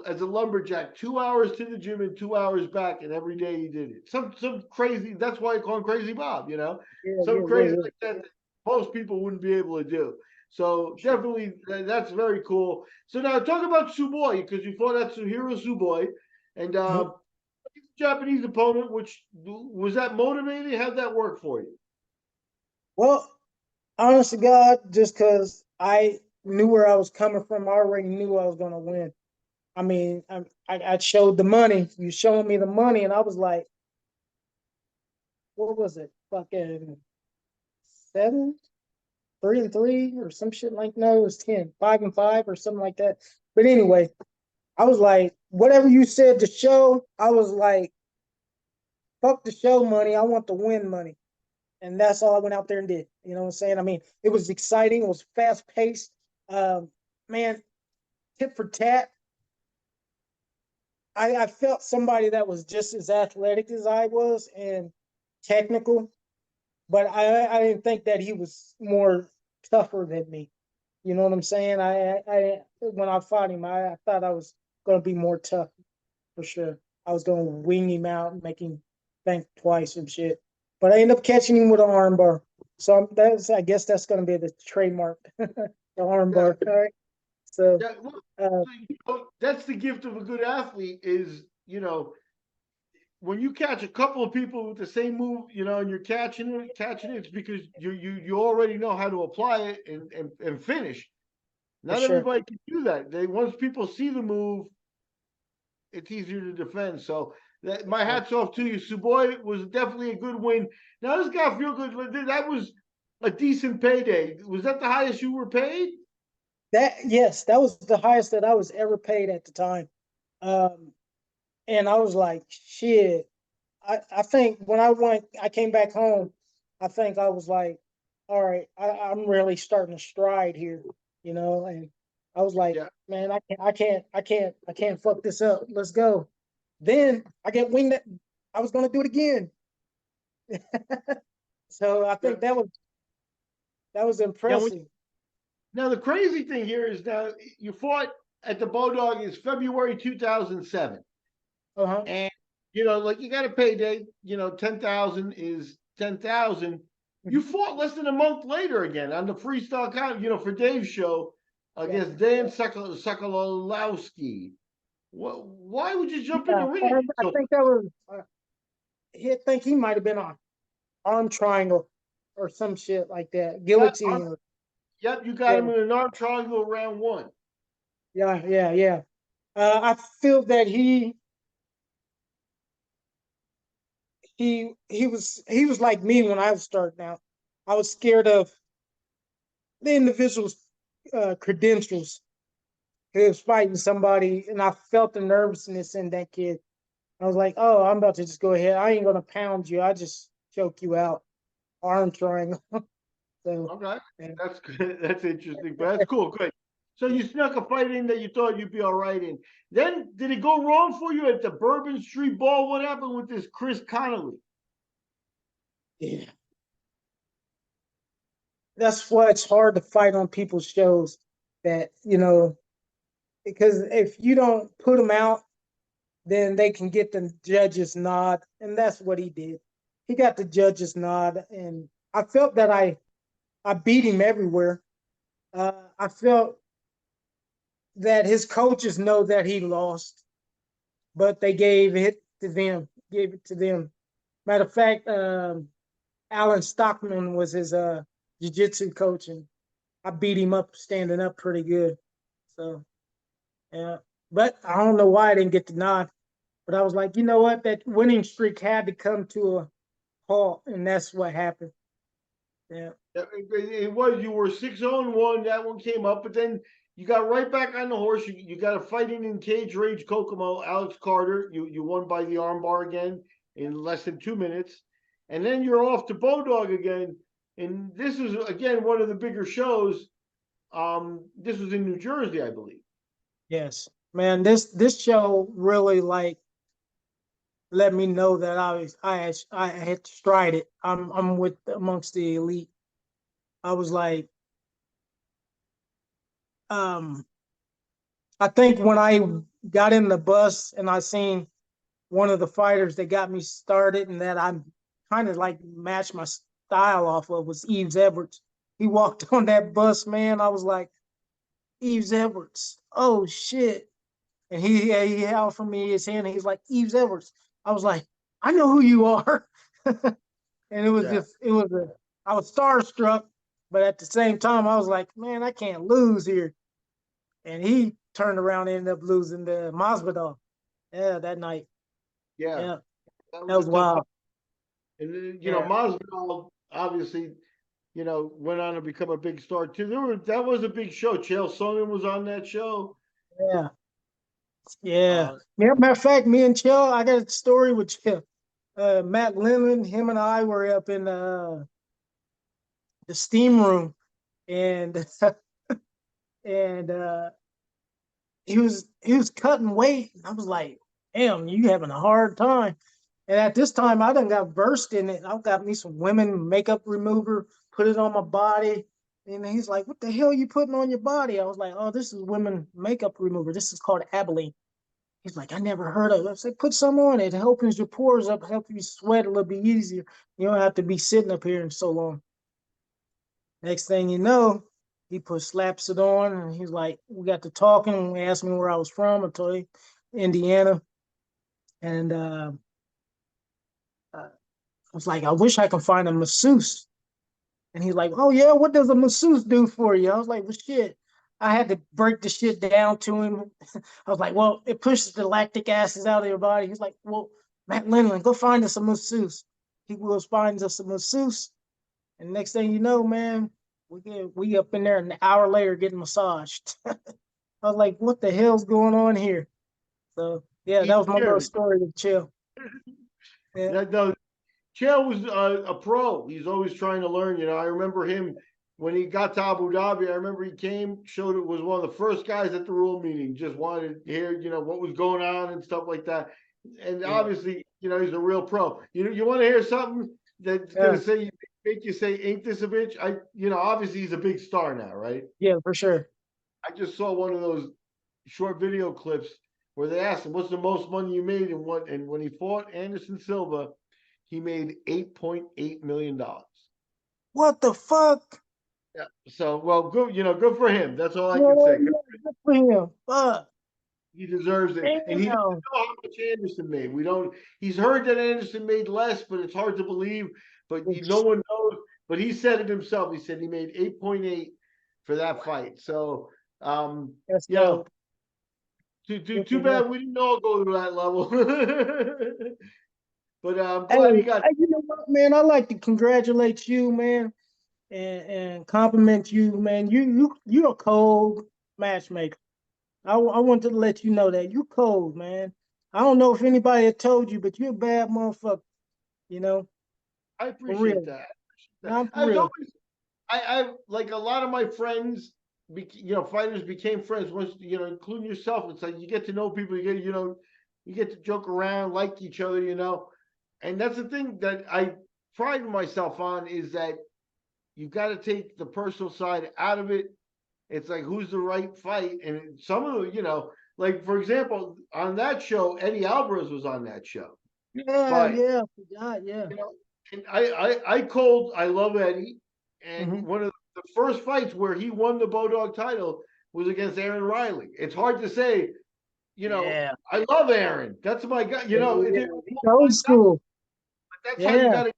as a lumberjack, 2 hours to the gym and 2 hours back, and every day he did it. Some crazy. That's why I call him Crazy Bob. Yeah, Some yeah, yeah, crazy yeah. like that most people wouldn't be able to do. So Sure. definitely, that's very cool. So now talk about Suboi, because you fought Atsuhiro Suboi, and Mhm. Japanese opponent. Which was that motivating? How'd that work for you? Well, honest to God, just because I knew where I was coming from, I already knew I was going to win. I mean, I showed the money. You showed me the money, and I was like, what was it? Fucking 7, 3-3, or some shit like no, it was 10, 5-5, or something like that. But anyway, I was like, whatever you said to show, I was like, fuck the show money. I want the win money. And that's all I went out there and did. You know what I'm saying? I mean, it was exciting. It was fast paced. Um, man, tit for tat. I felt somebody that was just as athletic as I was and technical, but I didn't think that he was more tougher than me. You know what I'm saying? I when I fought him, I thought I was going to be more tough for sure. I was going to wing him out and make him think twice and shit. But I ended up catching him with an armbar. So I guess that's going to be the trademark, the Yeah, armbar. All right. So, yeah. Well, uh, that's the gift of a good athlete. Is when you catch a couple of people with the same move, and you're catching it, it's because you already know how to apply it and finish. for Not sure. everybody can do that. Once people see the move, it's easier to defend. So my Yeah. hats off to you. Suboi was definitely a good win. Now this got feel good. That was a decent payday. Was that the highest you were paid? Yes, that was the highest that I was ever paid at the time. Um, and I was like, shit. I think when I came back home, I think I was like, all right, I'm really starting to stride here, and I was like, Yeah. man, I can't fuck this up. Let's go. Then I get winged at, I was gonna do it again. So I Yeah. think that was Yeah. impressive. Now the crazy thing here is now you fought at the Bodog is February 2007, Uh-huh. and like you got a payday. 10,000 is 10,000. You Mhm. fought less than a month later again on the freestyle for Dave's show Yeah. against Dan Sokolowski. Why would you jump in Yeah. the ring? I So think that was I think he might have been on arm triangle or some shit like that. yeah, Guillotine. yep, you got Yeah. him in an arm triangle round one. Yeah. Yeah. Yeah. I feel that he was like me when I was starting out. I was scared of the individual's credentials. He was fighting somebody, and I felt the nervousness in that kid. I was like, "Oh, I'm about to just go ahead. I ain't gonna pound you. I just choke you out, arm triangle." So, Okay, yeah. that's good. That's interesting, but that's cool. Good. So you snuck a fight in that you thought you'd be all right in. Then did it go wrong for you at the Bourbon Street Ball? What happened with this Chris Connolly? Yeah, that's why it's hard to fight on people's shows. Because if you don't put them out, then they can get the judge's nod, and that's what he did. He got the judge's nod, and I felt that I beat him everywhere. I felt that his coaches know that he lost, but they gave it to them. Matter of fact, Alan Stockman was his jiu-jitsu coach, and I beat him up standing up pretty good. So yeah, but I don't know why I didn't get the nod. But I was like, you know what? That winning streak had to come to a halt, and that's what happened. Yeah. It was you were 6-0-1. That one came up, but then you got right back on the horse. You got a fighting in Cage Rage Kokomo, Alex Carter. You won by the armbar again in less than 2 minutes, and then you're off to Bodog again. And this was again one of the bigger shows. This was in New Jersey, I believe. Yes, man. This show really like let me know that I had stride it. I'm with amongst the elite. I was like, I think when I got in the bus and I seen one of the fighters that got me started and that I kind of like matched my style off of was Eves Edwards. He walked on that bus, man. I was like, Eves Edwards. Oh shit. And he held for me his hand and he's like, Eves Edwards. I was like, I know who you are. And it was Yeah. just, I was starstruck, but at the same time, I was like, man, I can't lose here. And he turned around and ended up losing the Masvidal. Yeah, that night. Yeah. Yeah, That that was a was tough fight. wild. And then, Yeah, Masvidal obviously, went on to become a big star too. That was a big show. Chael Sonnen was on that show. yeah, yeah. Uh, Matter of fact, me and Chill, I got a story with Chill. Matt Lemon, him and I were up in the steam room, and and he was cutting weight. And I was like, damn, you having a hard time. And at this time, I done got versed in it. I got me some women makeup remover, put it on my body. And he's like, what the hell are you putting on your body? I was like, oh, this is women makeup remover. This is called Abilene. He's like, I never heard of it. I said, put some on it. It opens your pores up, help you sweat a little bit easier. You don't have to be sitting up here so long. Next thing you know, slaps it on, and he's like, we got to talking. And he asked me where I was from. I told him Indiana, and I was like, I wish I could find a masseuse. And he's like, oh yeah, what does a masseuse do for you? I was like, well, shit. I had to break the shit down to him. I was like, well, it pushes the lactic acids out of your body. He's like, well, Matt Lindland, go find us a masseuse. He goes finds us a masseuse, and next thing you know, man, we up in there an hour later getting massaged. I was like, what the hell's going on here? So yeah, that each was my little year. story with Chill. Yeah, Yeah, no, Chael was a pro. He's always trying to learn. I remember him when he got to Abu Dhabi. I remember he came, showed it was one of the first guys at the rule meeting. Just wanted to hear, what was going on and stuff like that. And yeah, obviously, he's a real pro. You want to hear something that's yeah, gonna make you say, "Ain't this a bitch?" Obviously he's a big star now, right? yeah, for sure. I just saw one of those short video clips where they asked him, "What's the most money you made?" And when he fought Anderson Silva, he made $8.8 million. What the fuck? Yeah. So, well, good. Good for him. That's all I Yeah, can say. yeah, good for him. Fuck. He deserves it, and he doesn't Damn. know how much Anderson made. We don't. He's heard that Anderson made less, but it's hard to believe. But no one knows. But he said it himself. He said he made 8.8 for that fight. So, That's you know, dope. too Good too for him. bad we didn't all go to that level. But I'm Hey, glad he got. you know what, man? I like to congratulate you, man, and compliment you, man. You're a cold matchmaker. I wanted to let you know that you cold, man. I don't know if anybody had told you, but you're a bad motherfucker. You know, I for appreciate real. that. Not for I've real. always, I like a lot of my friends, fighters became friends once, including yourself. It's like you get to know people, you get to joke around, like each other, and that's the thing that I pride myself on is that you got to take the personal side out of it. It's like who's the right fight, and some of the, like for example, on that show, Eddie Alvarez was on that show, Yeah, but yeah, I forgot, yeah. you know, and I love Eddie, and Hmm. one of the first fights where he won the Bodog title was against Aaron Riley. It's hard to say, Yeah. I love Aaron. That's my guy. Yeah, yeah. He's old school. That's how you Yeah. got to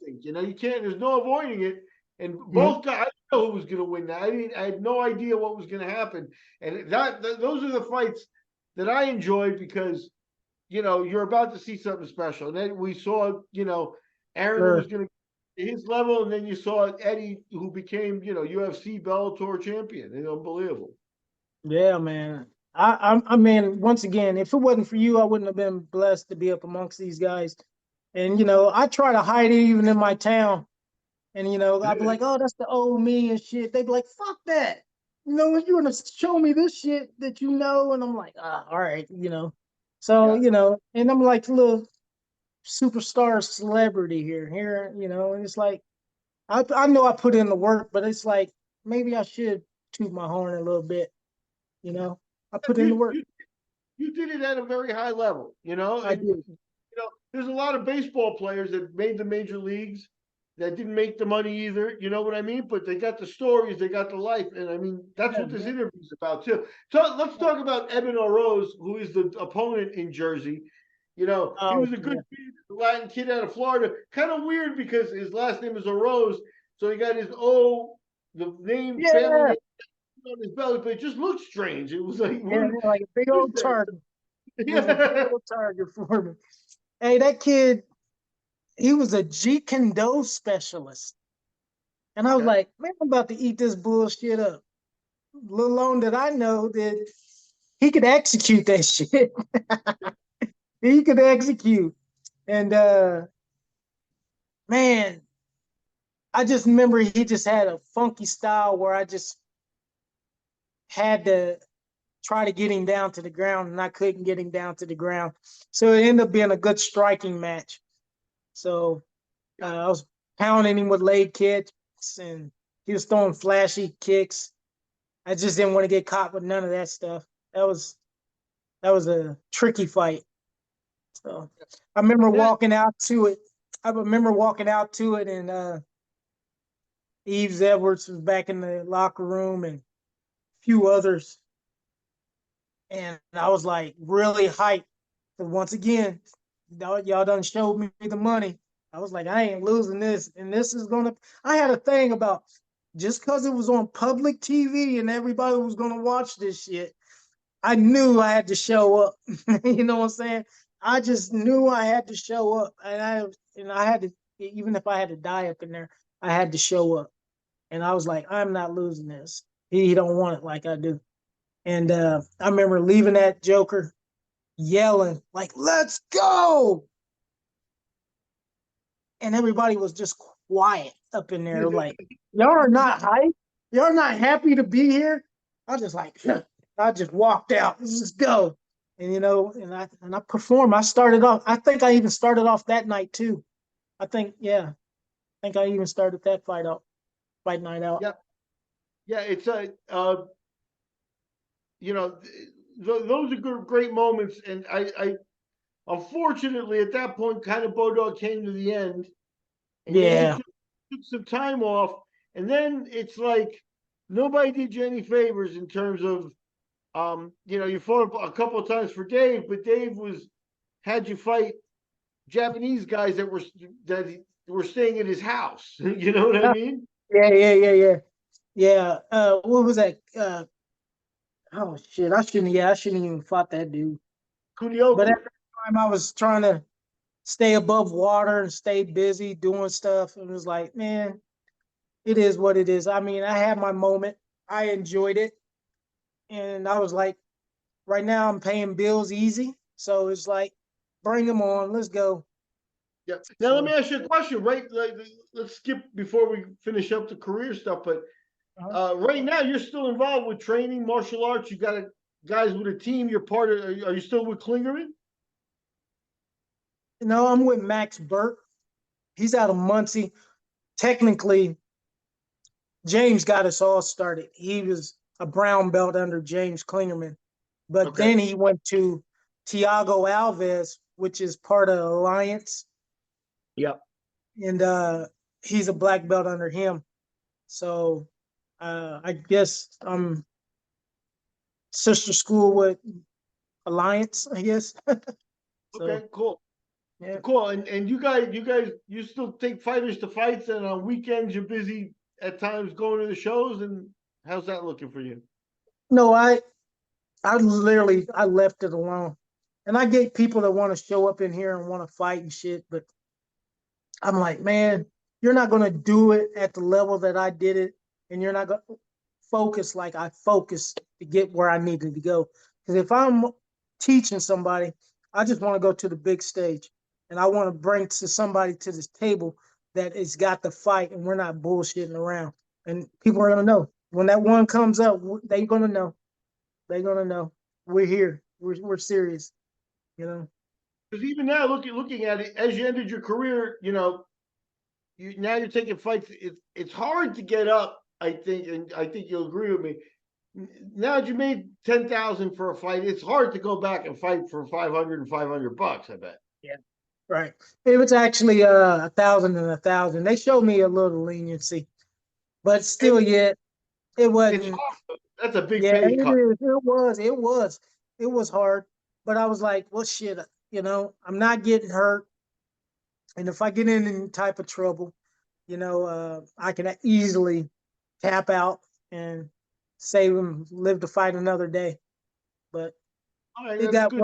think. You can't. There's no avoiding it. And Hmm. both guys, I didn't know who was going to win that. I had no idea what was going to happen. And those are the fights that I enjoyed because you're about to see something special. And then we saw, Aaron who was Sure. going to his level, and then you saw Eddie who became, UFC Bellator champion. And unbelievable. Yeah, man. I mean, once again, if it wasn't for you, I wouldn't have been blessed to be up amongst these guys. And I try to hide it even in my town. And I'd be like, "Oh, that's the old me and shit." They'd be like, "Fuck that." You want to show me this shit that you know? And I'm like, "Ah, all right." So, Yeah. and I'm like a little superstar celebrity here, and it's like I know I put in the work, but it's like maybe I should toot my horn a little bit, you know? I put in the work. You did it at a very high level, I and did. there's a lot of baseball players that made the major leagues that didn't make the money either. You know what I mean? But they got the stories, they got the life, and I mean that's Yeah, what this man. interview is about too. So let's talk about Evan Oroz, who is the opponent in Jersey. He Oh was a good yeah. kid, Latin kid out of Florida. Kind of weird because his last name is Oroz, so he got his the name, family Yeah. name on his belly, but it just looked strange. It was like, Yeah, what man, like a big is old that? target. It was a big Yeah. old target for me. Hey, that kid, he was a Jeet Kune Do specialist. And I was Okay. like, man, I'm about to eat this bullshit up. Little on did I know that he could execute that shit. He could execute. And man, I just remember he just had a funky style where I just had to try to get him down to the ground and I couldn't get him down to the ground. So it ended up being a good striking match. So I was pounding him with leg kicks and he was throwing flashy kicks. I just didn't want to get caught with none of that stuff. That was a tricky fight. So I remember And that walking out to it. I remember walking out to it and Eves Edwards was back in the locker room and a few others. And I was like really hyped. Because once again, y'all done showed me the money. I was like, I ain't losing this. And this is gonna I had a thing about just because it was on public TV and everybody was gonna watch this shit, I knew I had to show up. You know what I'm saying? I just knew I had to show up. And I had to, even if I had to die up in there, I had to show up. And I was like, I'm not losing this. He don't want it like I do. And I remember leaving that Joker yelling, like, let's go. And everybody was just quiet up in there, like, y'all are not hype. Y'all are not happy to be here. I was just like, I just walked out. Let's just go. And and I performed. I started off. I think I even started off that night too. I think, yeah. I think I even started that fight night out. yeah, yeah, it's you know, those are great moments, and I unfortunately at that point, kind of Bodog came to the end, and you Yeah. took some time off, and then it's like nobody did you any favors in terms of you fought a couple of times for Dave, but Dave had you fight Japanese guys that were staying at his house. You know what I mean? Yeah, yeah, yeah, yeah. Yeah. What was that? Oh shit. I shouldn't even fought that dude. But Kunioku. at the time I was trying to stay above water and stay busy doing stuff. And it was like, man, it is what it is. I mean, I had my moment. I enjoyed it. And I was like, right now I'm paying bills easy. So it's like, bring them on. Let's go. Yeah. Now let me So ask you a question. Right, like, let's skip before we finish up the career stuff. But uh, right now, you're still involved with training martial arts. You got guys with a team. You're part of. Are you still with Klingerman? I'm with Max Burke. He's out of Muncie. Technically, James got us all started. He was a brown belt under James Klingerman. But Okay. then he went to Tiago Alves, which is part of Alliance, Yep. and he's a black belt under him. So I guess I'm sister school with Alliance, I guess. So Okay. Cool. yeah. Cool. And you still take fighters to fights, and on weekends you're busy at times going to the shows. And how's that looking for you? No, I left it alone. And I get people that want to show up in here and want to fight and shit, but I'm like, man, you're not gonna do it at the level that I did it, and you're not gonna focus like I focused to get where I needed to go. Because if I'm teaching somebody, I just want to go to the big stage, and I want to bring to somebody to this table that has got the fight, and we're not bullshitting around. And people are gonna know when that one comes up. They're gonna know. They're gonna know we're here. We're serious. You know. Because even now, looking at it, as you ended your career, now you're taking fights. It's hard to get up. I think, and I think you'll agree with me. Now that you made 10,000 for a fight, it's hard to go back and fight for 500 and $500. I bet. Yeah, right. It was actually 1,000 and 1,000. They showed me a little leniency, but still, And yet it it's wasn't. hard. That's a big Yeah, pay it cut. is. It was hard. But I was like, well, shit. I'm not getting hurt, and if I get in any type of trouble, I can easily tap out and save him, live to fight another day. But All right, it that's got where,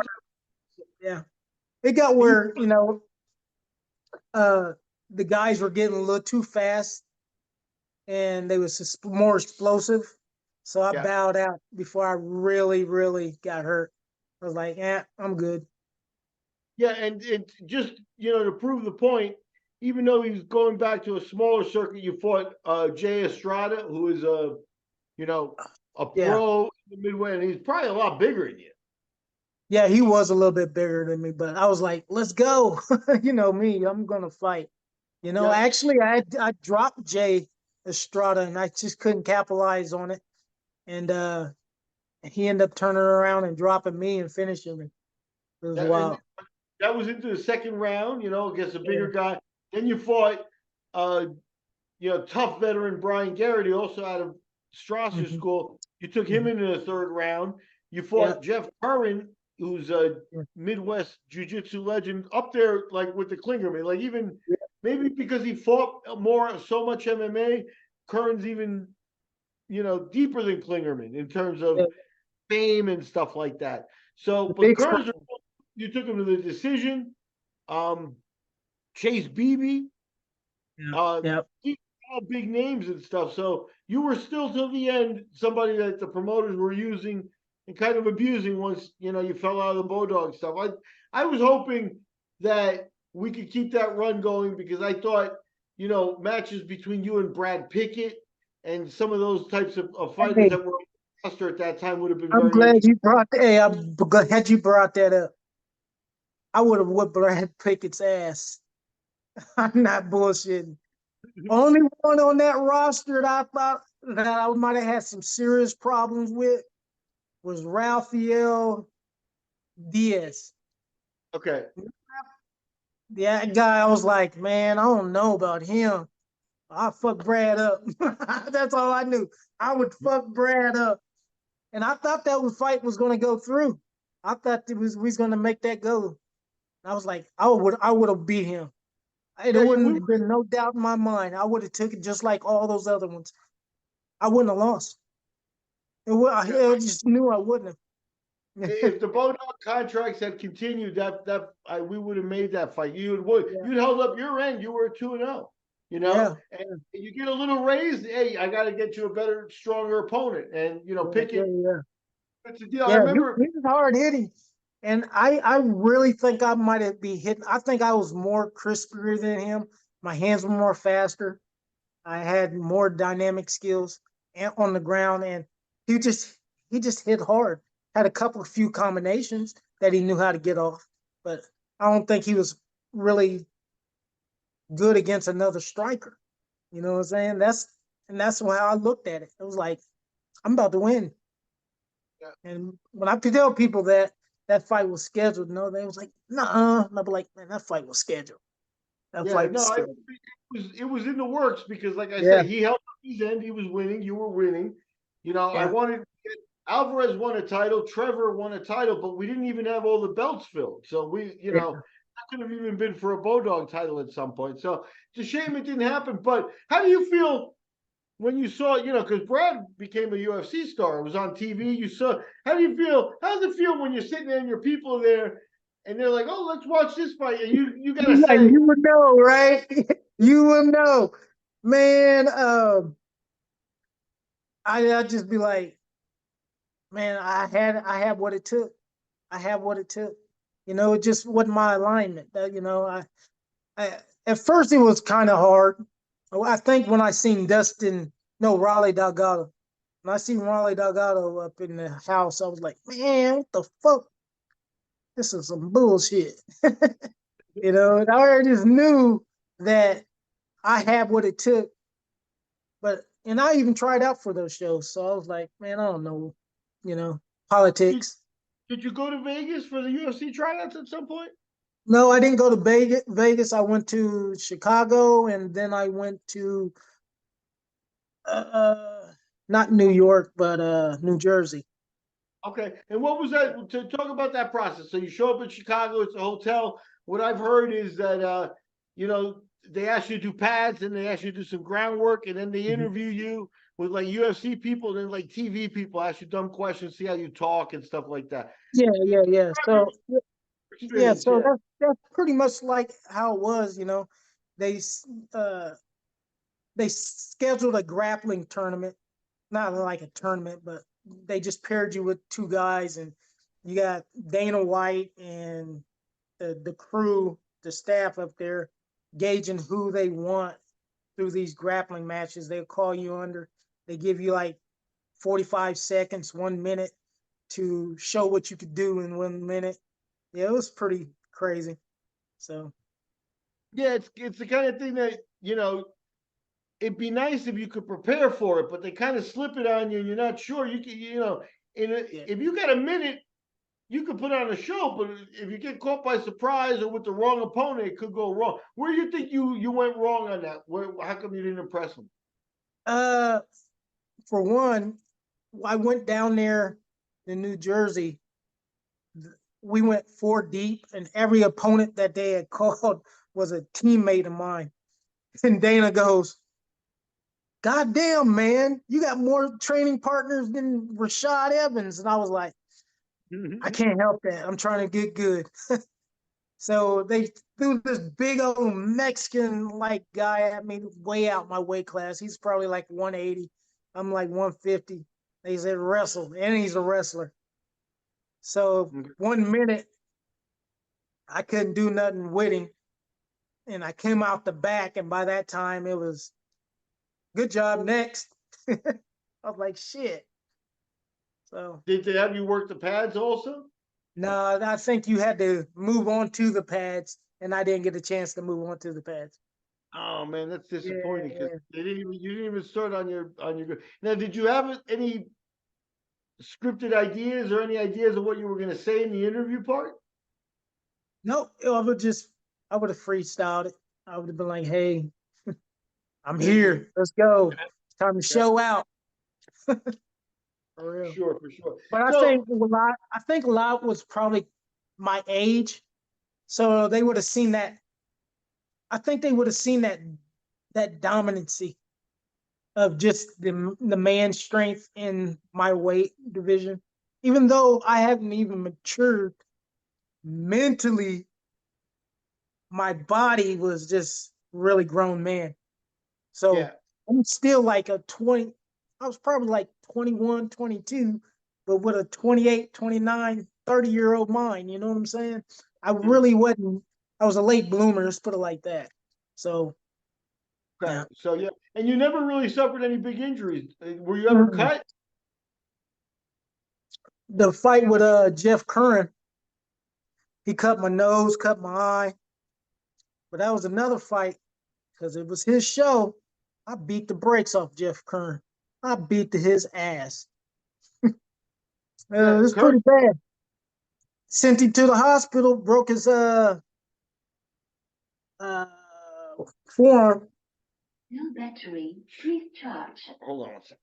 good. yeah, it got You, where uh, the guys were getting a little too fast, and they was more explosive. So I yeah, bowed out before I really, really got hurt. I was like, I'm good. yeah, and it just to prove the point. Even though he's going back to a smaller circuit, you fought Jay Estrada, who is you know a Yeah. pro in the midway, and he's probably a lot bigger than you. Yeah, he was a little bit bigger than me, but I was like, let's go. You know me, I'm gonna fight. Yeah, Actually I dropped Jay Estrada and I just couldn't capitalize on it. And he ended up turning around and dropping me and finishing me. It was and wild. that was into the second round. Against a Yeah. bigger guy. Then you fought uh, tough veteran Brian Garrity, also out of Strasser Hmm. School. You took him Hmm. into the third round. You Yeah. fought Jeff Curran, who's a Yeah. Midwest Jiu-Jitsu legend, up there like with the Klingerman. Like even Yeah. maybe because he fought so much MMA, Curran's even deeper than Klingerman in terms of Yeah. fame and stuff like that. So, The but big Curran's time. you took him to the decision. Um, Chase Beebe, Yeah. uh, Yeah. these are all big names and stuff. So you were still till the end somebody that the promoters were using and kind of abusing once you fell out of the Bodog stuff. I was hoping that we could keep that run going because I thought matches between you and Brad Pickett and some of those types of fighters Hey, that were on the roster at that time would have been I'm very glad interesting. you brought that. Hey, I'm glad you brought that up. I would have whipped Brad Pickett's ass. I'm not bullshitting. Only one on that roster that I thought that I might have had some serious problems with was Rafael Diaz. Okay. That guy, I was like, man, I don't know about him. I fuck Brad up. That's all I knew. I would fuck Brad up, and I thought that fight was going to go through. I thought we was going to make that go. I was like, I would have beat him. There Yeah, wouldn't have been no doubt in my mind. I would have took it just like all those other ones. I wouldn't have lost. I just knew I wouldn't have. if the Bodog contracts had continued, we would have made that fight. You'd held up your end. You were 2-0. Yeah, And you get a little raise. Hey, I got to get you a better, stronger opponent. And yeah, yeah, Pickett, yeah. it's a deal. I Yeah, remember. he was hard hitting. And I really think I might have been hitting. I think I was more crispier than him. My hands were more faster. I had more dynamic skills on the ground, and he just he just hit hard. Had a few combinations that he knew how to get off, but I don't think he was really good against another striker. You know what I'm saying? That's how I looked at it. It was like I'm about to win. Yeah, And when I tell people that that fight was scheduled, no, they was like, nah. And I'll be like, man, that fight was scheduled. That yeah, fight was no, scheduled. it was in the works because, like I Yeah, said, he held up his end. He was winning. You were winning. I yeah, wanted Alvarez won a title. Trevor won a title, but we didn't even have all the belts filled. So yeah. that could have even been for a Bodog title at some point. So it's a shame it didn't happen. But how do you feel when you saw, because Brad became a UFC star, it was on TV. You saw, how do you feel? How does it feel when you're sitting there and your people are there and they're like, oh, let's watch this fight? And you got to Yeah, say, you would know, right? You would know, man. I just be like, man, I had what it took. I have what it took. It just wasn't my alignment. I at first it was kind of hard. I think when I seen Raleigh Delgado, when I seen Raleigh Delgado up in the house, I was like, man, what the fuck? This is some bullshit. And I already just knew that I had what it took, but And I even tried out for those shows. So I was like, man, I don't know, Did, politics. did you go to Vegas for the UFC tryouts at some point? No, I didn't go to Vegas. I went to Chicago, and then I went to uh not New York, but New Jersey. Okay. And what was that? To talk about that process. So you show up in Chicago, it's a hotel. What I've heard is that you know, they ask you to do pads and they ask you to do some groundwork and then they Mhm. interview you with like UFC people and then like TV people ask you dumb questions, see how you talk and stuff like that. Yeah, yeah, yeah. Describe your So yeah, experience, so yeah. that's pretty much like how it was. They uh they scheduled a grappling tournament, not like a tournament, but they just paired you with two guys, and you got Dana White and the crew, the staff up there, gauging who they want through these grappling matches. They'll call you under. They give you like 45 seconds, 1 minute to show what you could do in 1 minute. Yeah, it was pretty crazy. So Yeah, it's the kind of thing that, it'd be nice if you could prepare for it, but they kind of slip it on you and you're not sure. You can, yeah. if you got a minute, you could put on a show, but if you get caught by surprise or with the wrong opponent, it could go wrong. Where do you think you went wrong on that? How come you didn't impress them? Uh, for one, I went down there in New Jersey. We went 4 deep, and every opponent that they had called was a teammate of mine. And Dana goes, "God damn, man, you got more training partners than Rashad Evans." And I was like, I can't help that. I'm trying to get good. So they threw this big old Mexican like guy at me way out my weight class. He's probably like 180. I'm like 150. They said wrestle, and he's a wrestler. So 1 minute, I couldn't do nothing with him. And I came out the back, and by that time it was good job next. I was like, shit. So Did they have you work the pads also? no, I think you had to move on to the pads, and I didn't get a chance to move on to the pads. Oh man, that's Yeah, disappointing because yeah. you didn't even start on your. Now, did you have any scripted ideas or any ideas of what you were going to say in the interview part? No, I would have freestyled it. I would have been like, hey, I'm Yeah, here. Let's go. It's time to yeah, show out. For for real. sure, for sure. But So I think a lot was probably my age. So they would have seen that. I think they would have seen that dominancy of just the man strength in my weight division. Even though I haven't even matured mentally, my body was just really grown man. So yeah, I'm still like a 20, I was probably like 21, 22, but with a 28, 29, 30-year-old mind, you know what I'm saying? I yeah. really wasn't, I was a late bloomer, let's put it like that. So, Okay, yeah. so yeah, and you never really suffered any big injuries. Were you ever Mm. cut? The fight with Jeff Curran, he cut my nose, cut my eye, but that was another fight because it was his show. I beat the brakes off Jeff Curran. I beat his ass. It Yeah, was Kurt. pretty bad. Sent him to the hospital, broke his uh forearm. No battery, please charge. Hold on one second.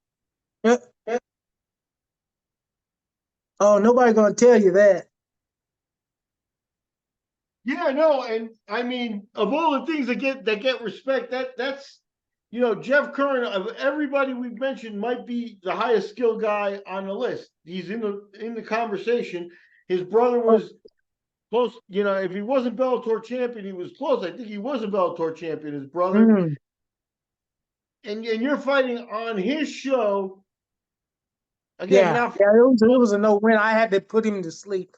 Yep. Yep. Oh, nobody gonna tell you that. Yeah, no, and I mean, of all the things that get respect, that's Jeff Curran of everybody we've mentioned might be the highest skill guy on the list. He's in the conversation. His brother Oh, was close. If he wasn't Bellator champion, he was close. I think he was a Bellator champion. His brother, mm, and you're fighting on his show again. yeah, Not yeah. It was a no win. I had to put him to sleep,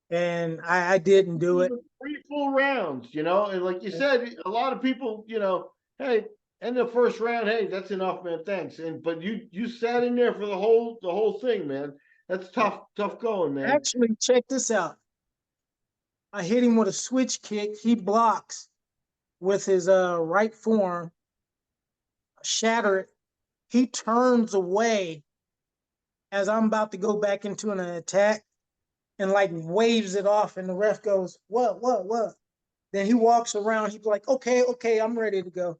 and I didn't do it. 3 full rounds, and like you said, a lot of people, hey, end the first round, hey, that's enough, man, thanks. But you sat in there for the whole thing, man. That's tough going, man. Actually, check this out. I hit him with a switch kick. He blocks with his right forearm, shatter it, he turns away as I'm about to go back into an attack and like waves it off, and the ref goes, what? Then he walks around, he's like, okay, I'm ready to go.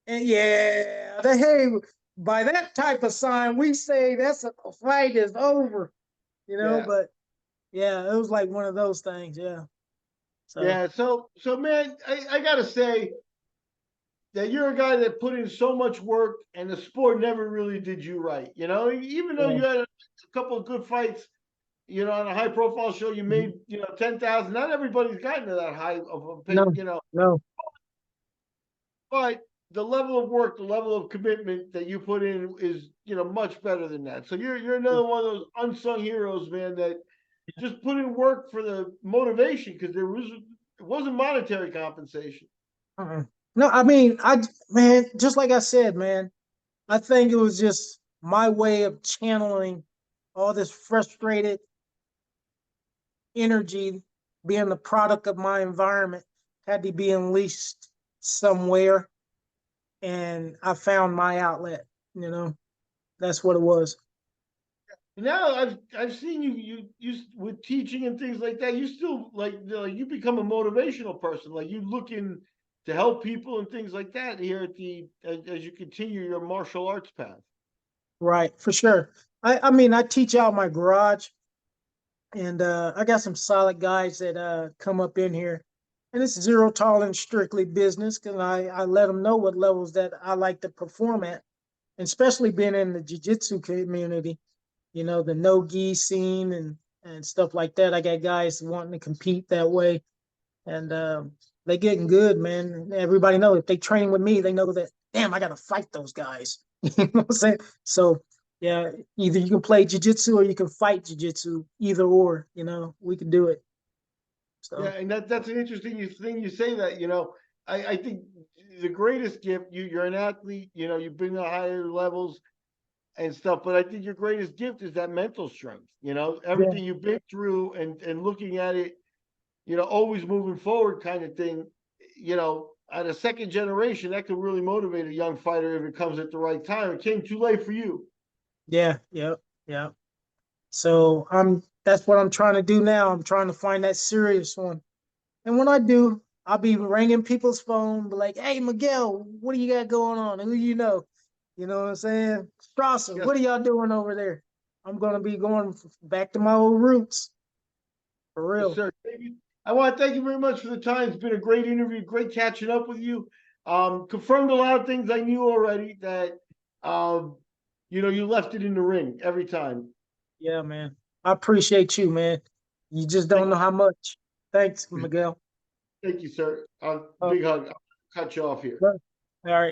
And yeah, hey, by that type of sign, we say the fight is over, Yeah. but yeah, it was like one of those things, yeah. So Yeah. So man, I gotta say that you're a guy that put in so much work and the sport never really did you right. Even though yeah. you had a couple of good fights, on a high profile show, you made, 10,000. Not everybody's gotten to that high of a pay, No, no. but the level of work, the level of commitment that you put in is, much better than that. So you're another one of those unsung heroes, man, that just put in work for the motivation because it wasn't monetary compensation. Uh-uh. No, I mean, man, just like I said, man, I think it was just my way of channeling all this frustrated energy, being the product of my environment, had to be unleashed somewhere, and I found my outlet. That's what it was. Now I've seen you with teaching and things like that. You still you become a motivational person. Like you looking to help people and things like that here as you continue your martial arts path. Right, for sure. I mean, I teach out my garage, and I got some solid guys that come up in here, and it's zero tolerance, strictly business, because I let them know what levels that I like to perform at, and especially being in the jiu-jitsu community, the no-gi scene and stuff like that. I got guys wanting to compete that way, and they getting good, man. Everybody know if they train with me, they know that, damn, I got to fight those guys. You know what I'm saying? So yeah, either you can play jiu-jitsu or you can fight jiu-jitsu, either or, we can do it. Yeah, So and that's an interesting thing you say that. I think the greatest gift you're an athlete. You've been to higher levels and stuff, but I think your greatest gift is that mental strength. yeah, Everything you've been through and looking at it, always moving forward kind of thing. At a second generation, that could really motivate a young fighter if it comes at the right time. It came too late for you. yeah. So that's what I'm trying to do now. I'm trying to find that serious one. And when I do, I'll be ringing people's phone, be like, hey, Miguel, what do you got going on? Who you know? You know what I'm saying? Strasser, Yes, what are y'all doing over there? I'm going to be going back to my old roots. For yes, real. sir. I want to thank you very much for the time. It's been a great interview, great catching up with you. Confirmed a lot of things I knew already that, you left it in the ring every time. Yeah, man. I appreciate you, man. You just Thank don't know how much. Thanks, you, Miguel. thank you, sir. Uh, Big hug. I'll cut you off here. all right.